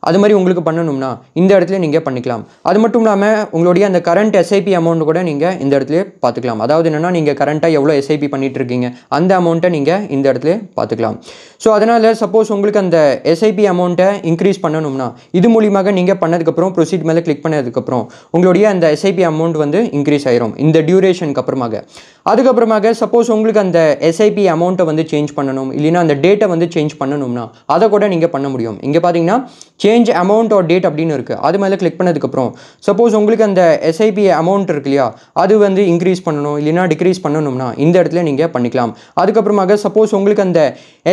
அது மாதிரி உங்களுக்கு பண்ணணும்னா இந்த இடத்துல நீங்கள் பண்ணிக்கலாம். அது மட்டும் இல்லாமல் உங்களுடைய அந்த கரண்ட் எஸ்ஐபி அமௌண்ட் கூட நீங்கள் இந்த இடத்துல பார்த்துக்கலாம். அதாவது என்னென்னா நீங்கள் கரண்ட்டாக எவ்வளோ எஸ்ஐபி பண்ணிகிட்டு இருக்கீங்க அந்த அமௌண்ட்டை நீங்கள் இந்த இடத்துல பார்த்துக்கலாம். ஸோ அதனால் சப்போஸ் உங்களுக்கு அந்த எஸ்ஐபி அமௌண்ட்டை இன்க்ரீஸ் பண்ணணும்னா இது மூலியமாக நீங்கள் பண்ணதுக்கப்புறம் ப்ரொசீட் மேலே கிளிக் பண்ணதுக்கப்புறம் உங்களுடைய அந்த எஸ்ஐபி அமௌண்ட் வந்து இன்க்ரீஸ் ஆயிரும் இந்த டியூரேஷனுக்கு அப்புறமாக. அதுக்கப்புறமாக சப்போஸ் உங்களுக்கு அந்த எஸ்ஐபி அமௌண்ட்டை வந்து சேஞ்ச் பண்ணணும் இல்லைனா அந்த டேட்டை வந்து சேஞ்ச் பண்ணணும்னா அதை கூட நீங்கள் பண்ண முடியும். இங்கே பார்த்தீங்கன்னா சேஞ்ச் அமௌண்ட் ஆர் டேட் அப்படின்னு இருக்குது, அது மேலே கிளிக் பண்ணதுக்கப்புறம் சப்போஸ் உங்களுக்கு அந்த எஸ்ஐபி அமௌண்ட் இருக்கு இல்லையா அது வந்து இன்க்ரீஸ் பண்ணணும் இல்லைனா டிக்ரீஸ் பண்ணணும்னா இந்த இடத்துல நீங்கள் பண்ணிக்கலாம். அதுக்கப்புறமாக சப்போஸ் உங்களுக்கு அந்த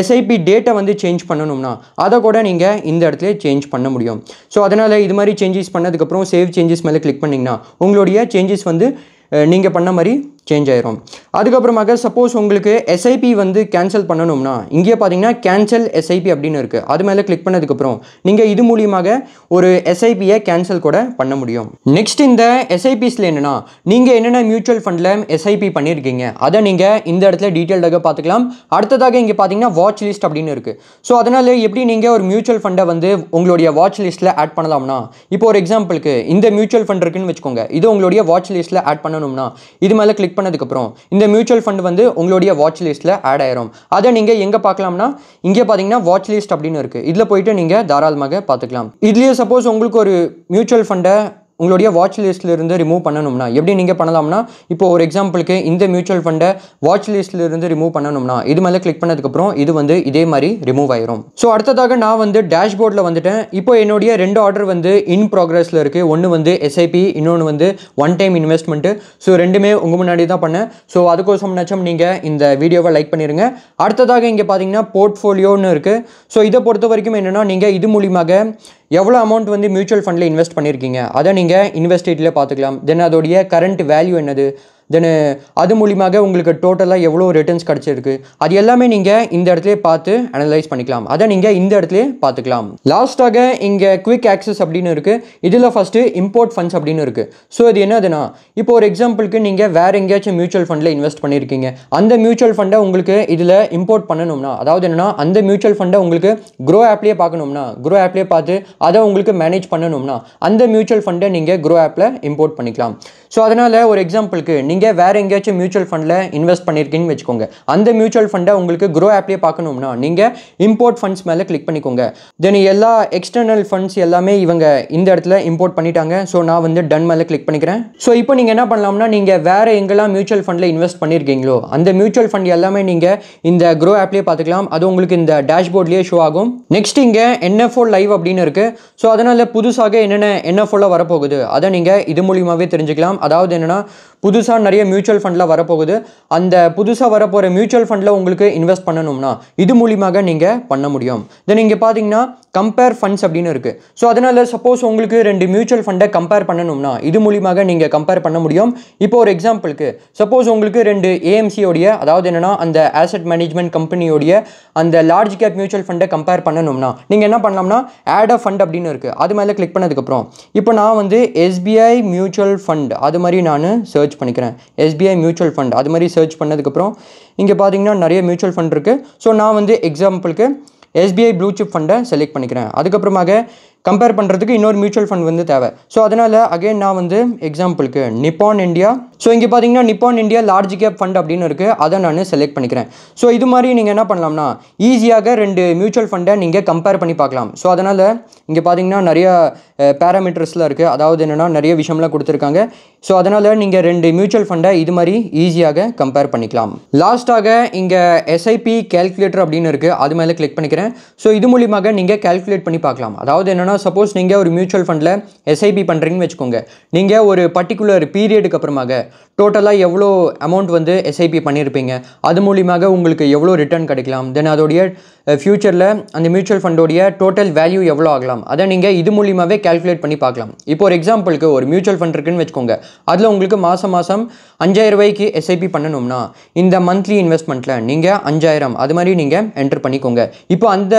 எஸ்ஐபி டேட்டை வந்து சேஞ்ச் பண்ணணும்னா அதை கூட நீங்கள் இந்த இடத்துல சேஞ்ச் பண்ண முடியும். ஸோ அதனால் இது மாதிரி சேஞ்சஸ் பண்ணதுக்கப்புறம் சேவ் சேஞ்சஸ் மேலே கிளிக் பண்ணிங்கன்னா உங்களுடைய சேஞ்சஸ் வந்து நீங்கள் பண்ண மாதிரி சேஞ்ச் ஆயிரும். அதுக்கப்புறமாக சப்போஸ் உங்களுக்கு எஸ்ஐபி வந்து கேன்சல் பண்ணணும்னா இங்கே பார்த்தீங்கன்னா கேன்சல் எஸ்ஐபி அப்படின்னு இருக்குது, அது மேலே கிளிக் பண்ணதுக்கப்புறம் நீங்கள் இது மூலியமாக ஒரு எஸ்ஐபியை கேன்சல் கூட பண்ண முடியும். நெக்ஸ்ட் இந்த எஸ்ஐபிஸில் என்னென்னா நீங்கள் என்னென்ன மியூச்சுவல் ஃபண்டில் எஸ்ஐபி பண்ணியிருக்கீங்க அதை நீங்கள் இந்த இடத்துல டீட்டெயில்டாக பார்த்துக்கலாம். அடுத்ததாக இங்கே பார்த்தீங்கன்னா வாட்ச் லிஸ்ட் அப்படின்னு இருக்குது. ஸோ அதனால் எப்படி நீங்கள் ஒரு மியூச்சுவல் ஃபண்டை வந்து உங்களுடைய வாட்ச் லிஸ்ட்டில் ஆட் பண்ணலாம்னா இப்போ ஒரு எக்ஸாம்பிளுக்கு இந்த மியூச்சுவல் ஃபண்ட் இருக்குன்னு வச்சுக்கோங்க, இது உங்களுடைய வாட்ச் லிஸ்ட்டில் ஆட் பண்ணணும்னா இது மேலே கிளிக் பண்ணதுக்கப்புறம் இந்த மியூச்சுவல் ஃபண்ட் வந்து உங்களுடைய வாட்ச் லிஸ்ட்டில் ஆட் ஆயிரும். அதை நீங்கள் எங்கே பார்க்கலாம்னா இங்கே பார்த்தீங்கன்னா வாட்ச் லிஸ்ட் அப்படின்னு இருக்குது, இதில் போயிட்டு நீங்கள் தாராளமாக பார்த்துக்கலாம். இதுலேயே சப்போஸ் உங்களுக்கு ஒரு மியூச்சுவல் ஃபண்டை உங்களுடைய வாட்ச் லிஸ்ட்லேருந்து ரிமூவ் பண்ணணும்னா எப்படி நீங்கள் பண்ணலாம்னா இப்போ ஒரு எக்ஸாம்பிளுக்கு இந்த மியூச்சுவல் ஃபண்டை வாட்ச் லிஸ்ட்லேருந்து ரிமூவ் பண்ணணும்னா இது மேலே கிளிக் பண்ணதுக்கப்புறம் இது வந்து இதே மாதிரி ரிமூவ் ஆயிரும். ஸோ அடுத்ததாக நான் வந்து டேஷ்போர்டில் வந்துட்டேன். இப்போ என்னுடைய 2 ஆர்டர் வந்து இன் ப்ராக்ரஸில் இருக்குது. ஒன்று வந்து எஸ்ஐபி, இன்னொன்று வந்து ஒன் டைம் இன்வெஸ்ட்மெண்ட்டு. ஸோ ரெண்டுமே உங்கள் முன்னாடி தான் பண்ணேன். ஸோ அதுக்கோசம்னாச்சும் நீங்கள் இந்த வீடியோவை லைக் பண்ணிடுங்க. அடுத்ததாக இங்கே பார்த்தீங்கன்னா போர்ட்ஃபோலியோன்னு இருக்குது. ஸோ இதை பொறுத்த வரைக்கும் என்னென்னா நீங்கள் இது மூலியமாக எவ்வளோ அமௌண்ட் வந்து மியூச்சுவல் ஃபண்டில் இன்வெஸ்ட் பண்ணியிருக்கீங்க அதை நீங்கள் இன்வெஸ்டேட்டில் பார்த்துக்கலாம். தென் அதோடைய கரண்ட் வேல்யூ என்னது, தென் அது மூலியமாக உங்களுக்கு டோட்டலாக எவ்வளோ ரிட்டர்ன்ஸ் கிடச்சிருக்கு அது எல்லாமே நீங்கள் இந்த இடத்துல பார்த்து அனலைஸ் பண்ணிக்கலாம். அதை நீங்கள் இந்த இடத்துல பார்த்துக்கலாம். லாஸ்ட்டாக இங்கே குவிக் ஆக்சஸ் அப்படின்னு இருக்குது. இதில் ஃபஸ்ட்டு இம்போர்ட் ஃபண்ட்ஸ் அப்படின்னு இருக்குது. ஸோ இது என்னதுன்னா இப்போ ஒரு எக்ஸாம்பிளுக்கு நீங்கள் வேறு எங்கேயாச்சும் மியூச்சுவல் ஃபண்டில் இன்வெஸ்ட் பண்ணியிருக்கீங்க, அந்த மியூச்சுவல் ஃபண்டை உங்களுக்கு இதில் இம்போர்ட் பண்ணணும்னா அதாவது என்னென்னா அந்த மியூச்சுவல் ஃபண்டை உங்களுக்கு க்ரோ ஆப்லேயே பார்க்கணும்னா க்ரோ ஆப்லேயே பார்த்து அதை உங்களுக்கு மேனேஜ் பண்ணணும்னா அந்த மியூச்சுவல் ஃபண்டை நீங்கள் க்ரோ ஆப்பில் இம்போர்ட் பண்ணிக்கலாம். ஸோ அதனால் ஒரு எக்ஸாம்பிளுக்கு நீங்கள் வேறு எங்கேயாச்சும் மியூச்சுவல் ஃபண்டில் இன்வெஸ்ட் பண்ணியிருக்கீங்கன்னு வச்சுக்கோங்க, அந்த மியூச்சுவல் ஃபண்டை உங்களுக்கு க்ரோ ஆப்லேயே பார்க்கணும்னா நீங்கள் இம்போர்ட் ஃபண்ட்ஸ் மேலே கிளிக் பண்ணிக்கோங்க. தென் எல்லா எக்ஸ்டர்னல் ஃபண்ட்ஸ் எல்லாமே இவங்க இந்த இடத்துல இம்போர்ட் பண்ணிட்டாங்க. ஸோ நான் வந்து டன் மேலே கிளிக் பண்ணிக்கிறேன். ஸோ இப்போ நீங்கள் என்ன பண்ணலாம்னா நீங்கள் வேறு எங்கெல்லாம் மியூச்சுவல் ஃபண்டில் இன்வெஸ்ட் பண்ணியிருக்கீங்களோ அந்த மியூச்சுவல் ஃபண்ட் எல்லாமே நீங்கள் இந்த க்ரோ ஆப்லேயே பார்த்துக்கலாம். அது உங்களுக்கு இந்த டேஷ்போர்ட்லேயே ஷோ ஆகும். நெக்ஸ்ட் இங்கே NFO லைவ் அப்படின்னு இருக்குது. ஸோ அதனால் புதுசாக என்னென்ன NFOல வரப்போகுது அதை நீங்கள் இது மூலியமாகவே தெரிஞ்சுக்கலாம். அதாவது என்னென்னா புதுசாக நிறைய மியூச்சுவல் ஃபண்டில் வரப்போகுது. அந்த புதுசாக வரப்போகிற மியூச்சுவல் ஃபண்டில் உங்களுக்கு இன்வெஸ்ட் பண்ணணும்னா இது மூலியமாக நீங்கள் பண்ண முடியும். தென் இங்கே பார்த்தீங்கன்னா கம்பேர் ஃபண்ட்ஸ் அப்படின்னு இருக்குது. ஸோ அதனால் சப்போஸ் உங்களுக்கு 2 மியூச்சுவல் ஃபண்டை கம்பேர் பண்ணணும்னா இது மூலியமாக நீங்கள் கம்பேர் பண்ண முடியும். இப்போ ஒரு எக்ஸாம்பிளுக்கு சப்போஸ் உங்களுக்கு 2 ஏஎம்சியோடைய, அதாவது என்னென்னா அந்த ஆசெட் மேனேஜ்மெண்ட் கம்பெனியோடைய அந்த லார்ஜ் கேப் மியூச்சுவல் ஃபண்டை கம்பேர் பண்ணணும்னா நீங்கள் என்ன பண்ணலாம்னா ஆட் அ ஃபண்ட் அப்படின்னு இருக்குது. அது மேலே கிளிக் பண்ணதுக்கப்புறம் இப்போ நான் வந்து எஸ்பிஐ மியூச்சுவல் ஃபண்ட் அது மாதிரி நான் சர்ச் பண்ணிக்கிறேன். எஸ்பிஐ மியூச்சுவல் ஃபண்ட் அது மாதிரி சர்ச் பண்ணதுக்கப்புறம் இங்கே பார்த்தீங்கன்னா நிறைய மியூச்சுவல் ஃபண்ட் இருக்குது. ஸோ நான் வந்து எக்ஸாம்பிளுக்கு எஸ்பிஐ ப்ளூ சிப் ஃபண்டை செலக்ட் பண்ணிக்கிறேன். அதுக்கப்புறமாக கம்பேர் பண்ணுறதுக்கு இன்னொரு மியூச்சுவல் ஃபண்ட் வந்து தேவை. ஸோ அதனால் அகைன் நான் வந்து எக்ஸாம்பிளுக்கு நிப்பான் இந்தியா, ஸோ இங்கே பார்த்தீங்கன்னா நிப்பான் இந்தியா லார்ஜ் கேப் ஃபண்ட் அப்படின்னு இருக்குது. அதை நான் செலக்ட் பண்ணிக்கிறேன். ஸோ இது மாதிரி நீங்கள் என்ன பண்ணலாம்னா ஈஸியாக 2 மியூச்சுவல் ஃபண்டை நீங்கள் கம்பேர் பண்ணி பார்க்கலாம். ஸோ அதனால் இங்கே பார்த்தீங்கன்னா நிறைய பேராமீட்டர்ஸ்லாம் இருக்குது, அதாவது என்னென்னா நிறைய விஷயம்லாம் கொடுத்துருக்காங்க. ஸோ அதனால் நீங்கள் 2 மியூச்சுவல் ஃபண்டை இது மாதிரி ஈஸியாக கம்பேர் பண்ணிக்கலாம். லாஸ்ட்டாக இங்கே எஸ்ஐபி கேல்குலேட்டர் அப்படின்னு இருக்குது. அது மேலே கிளிக் பண்ணிக்கிறேன். ஸோ இது மூலியமாக நீங்கள் கேல்குலேட் பண்ணி பார்க்கலாம். அதாவது என்னென்னா சப்போஸ் நீங்கள் ஒரு மியூச்சுவல் ஃபண்டில் எஸ்ஐபி பண்ணுறீங்கன்னு வச்சுக்கோங்க. நீங்கள் ஒரு பர்டிகுலர் பீரியடுக்கு அப்புறமாக டோட்டலாக எவ்வளோ அமௌண்ட் வந்து எஸ்ஐபி பண்ணியிருப்பீங்க, அது மூலியமாக உங்களுக்கு எவ்வளோ ரிட்டர்ன் கிடைக்கலாம், தென் அதோடைய ஃப்யூச்சரில் அந்த மியூச்சுவல் ஃபண்டோடைய டோட்டல் வேல்யூ எவ்வளோ ஆகலாம், அதை நீங்கள் இது மூலியமாகவே கேல்குலேட் பண்ணி பார்க்கலாம். இப்போ ஒரு எக்ஸாம்பிளுக்கு ஒரு மியூச்சுவல் ஃபண்ட் இருக்குன்னு வச்சுக்கோங்க. அதில் உங்களுக்கு மாதம் 5000 ரூபாய்க்கு எஸ்ஐபி பண்ணணும்னா இந்த மந்த்லி இன்வெஸ்ட்மெண்ட்டில் நீங்கள் 5000 அது மாதிரி நீங்கள் என்டர் பண்ணிக்கோங்க. இப்போ அந்த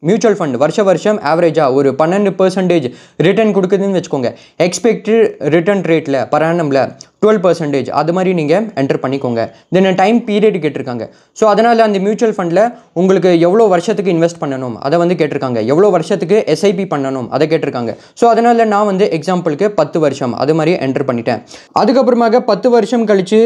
மியூச்சுவல் ஃபண்ட் வருஷம் ஆவரேஜாக ஒரு 12% ரிட்டர்ன் கொடுக்குதுன்னு வச்சுக்கோங்க. எக்ஸ்பெக்டட் ரிட்டர்ன் ரேட்டில் பர் ஆனமில் 12% அது மாதிரி நீங்கள் என்டர் பண்ணிக்கோங்க. தென் டைம் பீரியட் கேட்டிருக்காங்க. ஸோ அதனால் அந்த மியூச்சுவல் ஃபண்டில் உங்களுக்கு எவ்வளோ வருஷத்துக்கு இன்வெஸ்ட் பண்ணணும் அதை வந்து கேட்டிருக்காங்க. எவ்வளோ வருஷத்துக்கு எஸ்ஐபி பண்ணணும் அதை கேட்டிருக்காங்க. ஸோ அதனால் நான் வந்து எக்ஸாம்பிளுக்கு 10 வருஷம் அது மாதிரி என்டர் பண்ணிட்டேன். அதுக்கப்புறமாக 10 வருஷம் கழித்து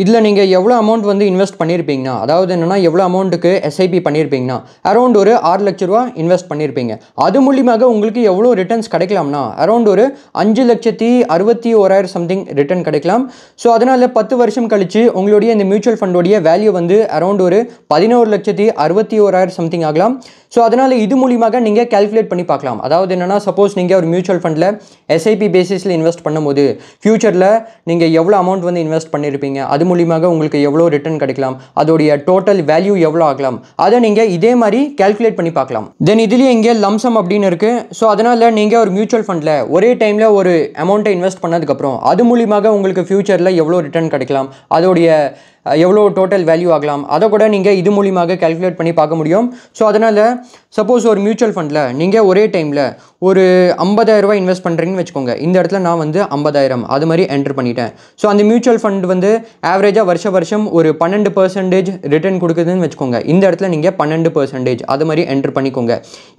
இதில் நீங்கள் எவ்வளோ அமௌண்ட் வந்து இன்வெஸ்ட் பண்ணியிருப்பீங்கன்னா, அதாவது என்னென்னா எவ்வளோ அமௌண்ட்டுக்கு எஸ்ஐபி பண்ணியிருப்பீங்கன்னா அரௌண்ட் ஒரு 6 லட்ச ரூபா இன்வெஸ்ட் பண்ணியிருப்பீங்க. அது மூலியமாக உங்களுக்கு எவ்வளோ ரிட்டர்ன்ஸ் கிடைக்கலாம்னா அரௌண்ட் ஒரு 5,61,000 சம்திங் ரிட்டர்ன் கிடைக்கலாம். ஸோ அதனால் 10 வருஷம் கழித்து உங்களுடைய இந்த மியூச்சுவல் ஃபண்டோடைய வேல்யூ வந்து அரௌண்ட் ஒரு 11,61,000 சம்திங் ஆகலாம். ஸோ அதனால் இது மூலியமாக நீங்கள் கேல்குலேட் பண்ணி பார்க்கலாம். அதாவது என்னென்னா சப்போஸ் நீங்கள் ஒரு மியூச்சுவல் ஃபண்டில் எஸ்ஐபி பேசிஸில் இன்வெஸ்ட் பண்ணும்போது ஃப்யூச்சரில் நீங்கள் எவ்வளோ அமௌண்ட் வந்து இன்வெஸ்ட் பண்ணியிருப்பீங்க, அது மூலியமாக உங்களுக்கு எவ்வளோ ரிட்டர்ன் கிடைக்கலாம், அதோடைய டோட்டல் வேல்யூ எவ்வளோ ஆகலாம், அதை நீங்கள் இதே மாதிரி கேல்குலேட் பண்ணி பார்க்கலாம். தென் இதுலேயே இங்கே லம்சம் அப்படின்னு இருக்குது. ஸோ அதனால் நீங்கள் ஒரு மியூச்சுவல் ஃபண்டில் ஒரே டைமில் ஒரு அமௌண்ட்டை இன்வெஸ்ட் பண்ணதுக்கப்புறம் அது மூலியமாக உங்களுக்கு ஃப்யூச்சரில் எவ்வளோ ரிட்டர்ன் கிடைக்கலாம், அதோடைய எவ்வளோ டோட்டல் வேல்யூ ஆகலாம், அதை கூட நீங்கள் இது மூலியமாக கேல்குலேட் பண்ணி பார்க்க முடியும். ஸோ அதனால் சப்போஸ் ஒரு மியூச்சுவல் ஃபண்டில் நீங்கள் ஒரே டைமில் ஒரு 50,000 ரூபாய் இன்வெஸ்ட் பண்ணுறீங்கன்னு வச்சுக்கோங்க. இந்த இடத்துல நான் வந்து 50,000 அது மாதிரி என்டர் பண்ணிட்டேன். ஸோ அந்த மியூச்சுவல் ஃபண்ட் வந்து ஆவரேஜாக வருஷம் ஒரு 12% ரிட்டர்ன் கொடுக்குதுன்னு வச்சுக்கோங்க. இந்த இடத்துல நீங்கள் 12% அது மாதிரி என்டர் பண்ணிக்கோங்க.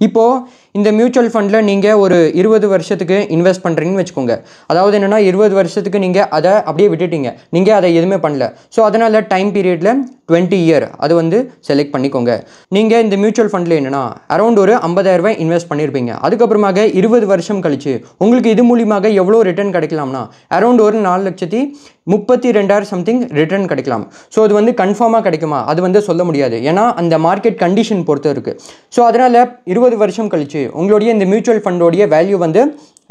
இப்போது இந்த மியூச்சுவல் ஃபண்டில் நீங்கள் ஒரு 20 வருஷத்துக்கு இன்வெஸ்ட் பண்ணுறீங்கன்னு வச்சுக்கோங்க. அதாவது என்னென்னா 20 வருஷத்துக்கு நீங்கள் அதை அப்படியே விட்டுட்டீங்க, நீங்கள் அதை எதுவுமே பண்ணல. ஸோ அதனால் டைம் பீரியடில் 20 இயர் அது வந்து செலக்ட் பண்ணிக்கோங்க. நீங்கள் இந்த மியூச்சுவல் ஃபண்டில் என்னென்னா அரௌண்ட் ஒரு 50,000 ரூபாய் இன்வெஸ்ட் பண்ணியிருப்பீங்க. அதுக்கப்புறமாக 20 வருஷம் கழிச்சு உங்களுக்கு இது மூலியமாக எவ்வளோ ரிட்டர்ன் கிடைக்கலாம்னா அரௌண்ட் ஒரு 4,32,000 சம்திங் ரிட்டர்ன் கிடைக்கலாம். ஸோ அது வந்து கன்ஃபார்மாக கிடைக்குமா அது வந்து சொல்ல முடியாது, ஏன்னா அந்த மார்க்கெட் கண்டிஷன் பொறுத்து இருக்குது. ஸோ அதனால் 20 வருஷம் கழிச்சு உங்களுடைய இந்த மியூச்சுவல் ஃபண்டோடைய வேல்யூ வந்து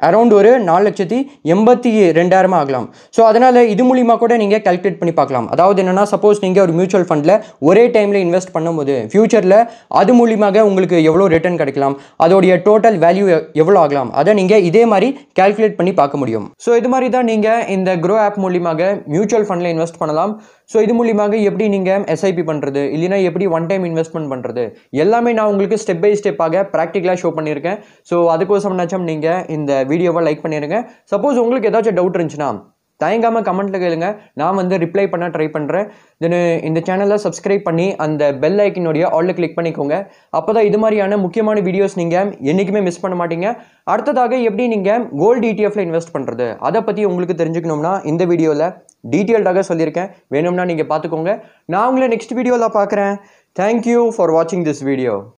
அரௌண்ட் ஒரு 4,82,000 ஆகலாம். ஸோ அதனால் இது மூலியமாக கூட நீங்கள் கேல்குலேட் பண்ணி பார்க்கலாம். அதாவது என்னென்னா சப்போஸ் நீங்கள் ஒரு மியூச்சுவல் ஃபண்டில் ஒரே டைமில் இன்வெஸ்ட் பண்ணும்போது ஃப்யூச்சரில் அது மூலியமாக உங்களுக்கு எவ்வளோ ரிட்டர்ன் கிடைக்கலாம், அதோடைய டோட்டல் வேல்யூ எவ்வளோ ஆகலாம், அதை நீங்கள் இதே மாதிரி கேல்குலேட் பண்ணி பார்க்க முடியும். ஸோ இது மாதிரி தான் நீங்கள் இந்த க்ரோ ஆப் மூலியமாக மியூச்சுவல் ஃபண்டில் இன்வெஸ்ட் பண்ணலாம். ஸோ இது மூலியமாக எப்படி நீங்கள் எஸ்ஐபி பண்ணுறது, இல்லைனா எப்படி ஒன் டைம் இன்வெஸ்ட்மெண்ட் பண்ணுறது, எல்லாமே நான் உங்களுக்கு ஸ்டெப் பை ஸ்டெப்பாக ப்ராக்டிக்கலாக ஷோ பண்ணியிருக்கேன். ஸோ அதுக்கோசம்னாச்சும் நீங்கள் இந்த வீடியோவை லைக் பண்ணிடுங்க. சப்போஸ் உங்களுக்கு ஏதாச்சும் டவுட் இருந்துச்சுன்னா தயங்காமல் கமெண்ட்டில் கேளுங்க, நான் வந்து ரிப்ளை பண்ண ட்ரை பண்ணுறேன். தென் இந்த சேனலை சப்ஸ்கிரைப் பண்ணி அந்த பெல் ஐக்கனுடைய ஆலில் கிளிக் பண்ணிக்கோங்க. அப்போ தான் இது மாதிரியான முக்கியமான வீடியோஸ் நீங்கள் என்றைக்குமே மிஸ் பண்ண மாட்டீங்க. அடுத்ததாக எப்படி நீங்கள் கோல்டு ETF இன்வெஸ்ட் பண்ணுறது அதை பற்றி உங்களுக்கு தெரிஞ்சுக்கணும்னா இந்த வீடியோவில் டீட்டெயில்டாக சொல்லியிருக்கேன். வேணும்னா நீங்கள் பார்த்துக்கோங்க. நான் உங்களை நெக்ஸ்ட் வீடியோவில் பார்க்குறேன். தேங்க்யூ ஃபார் வாட்சிங் திஸ் வீடியோ.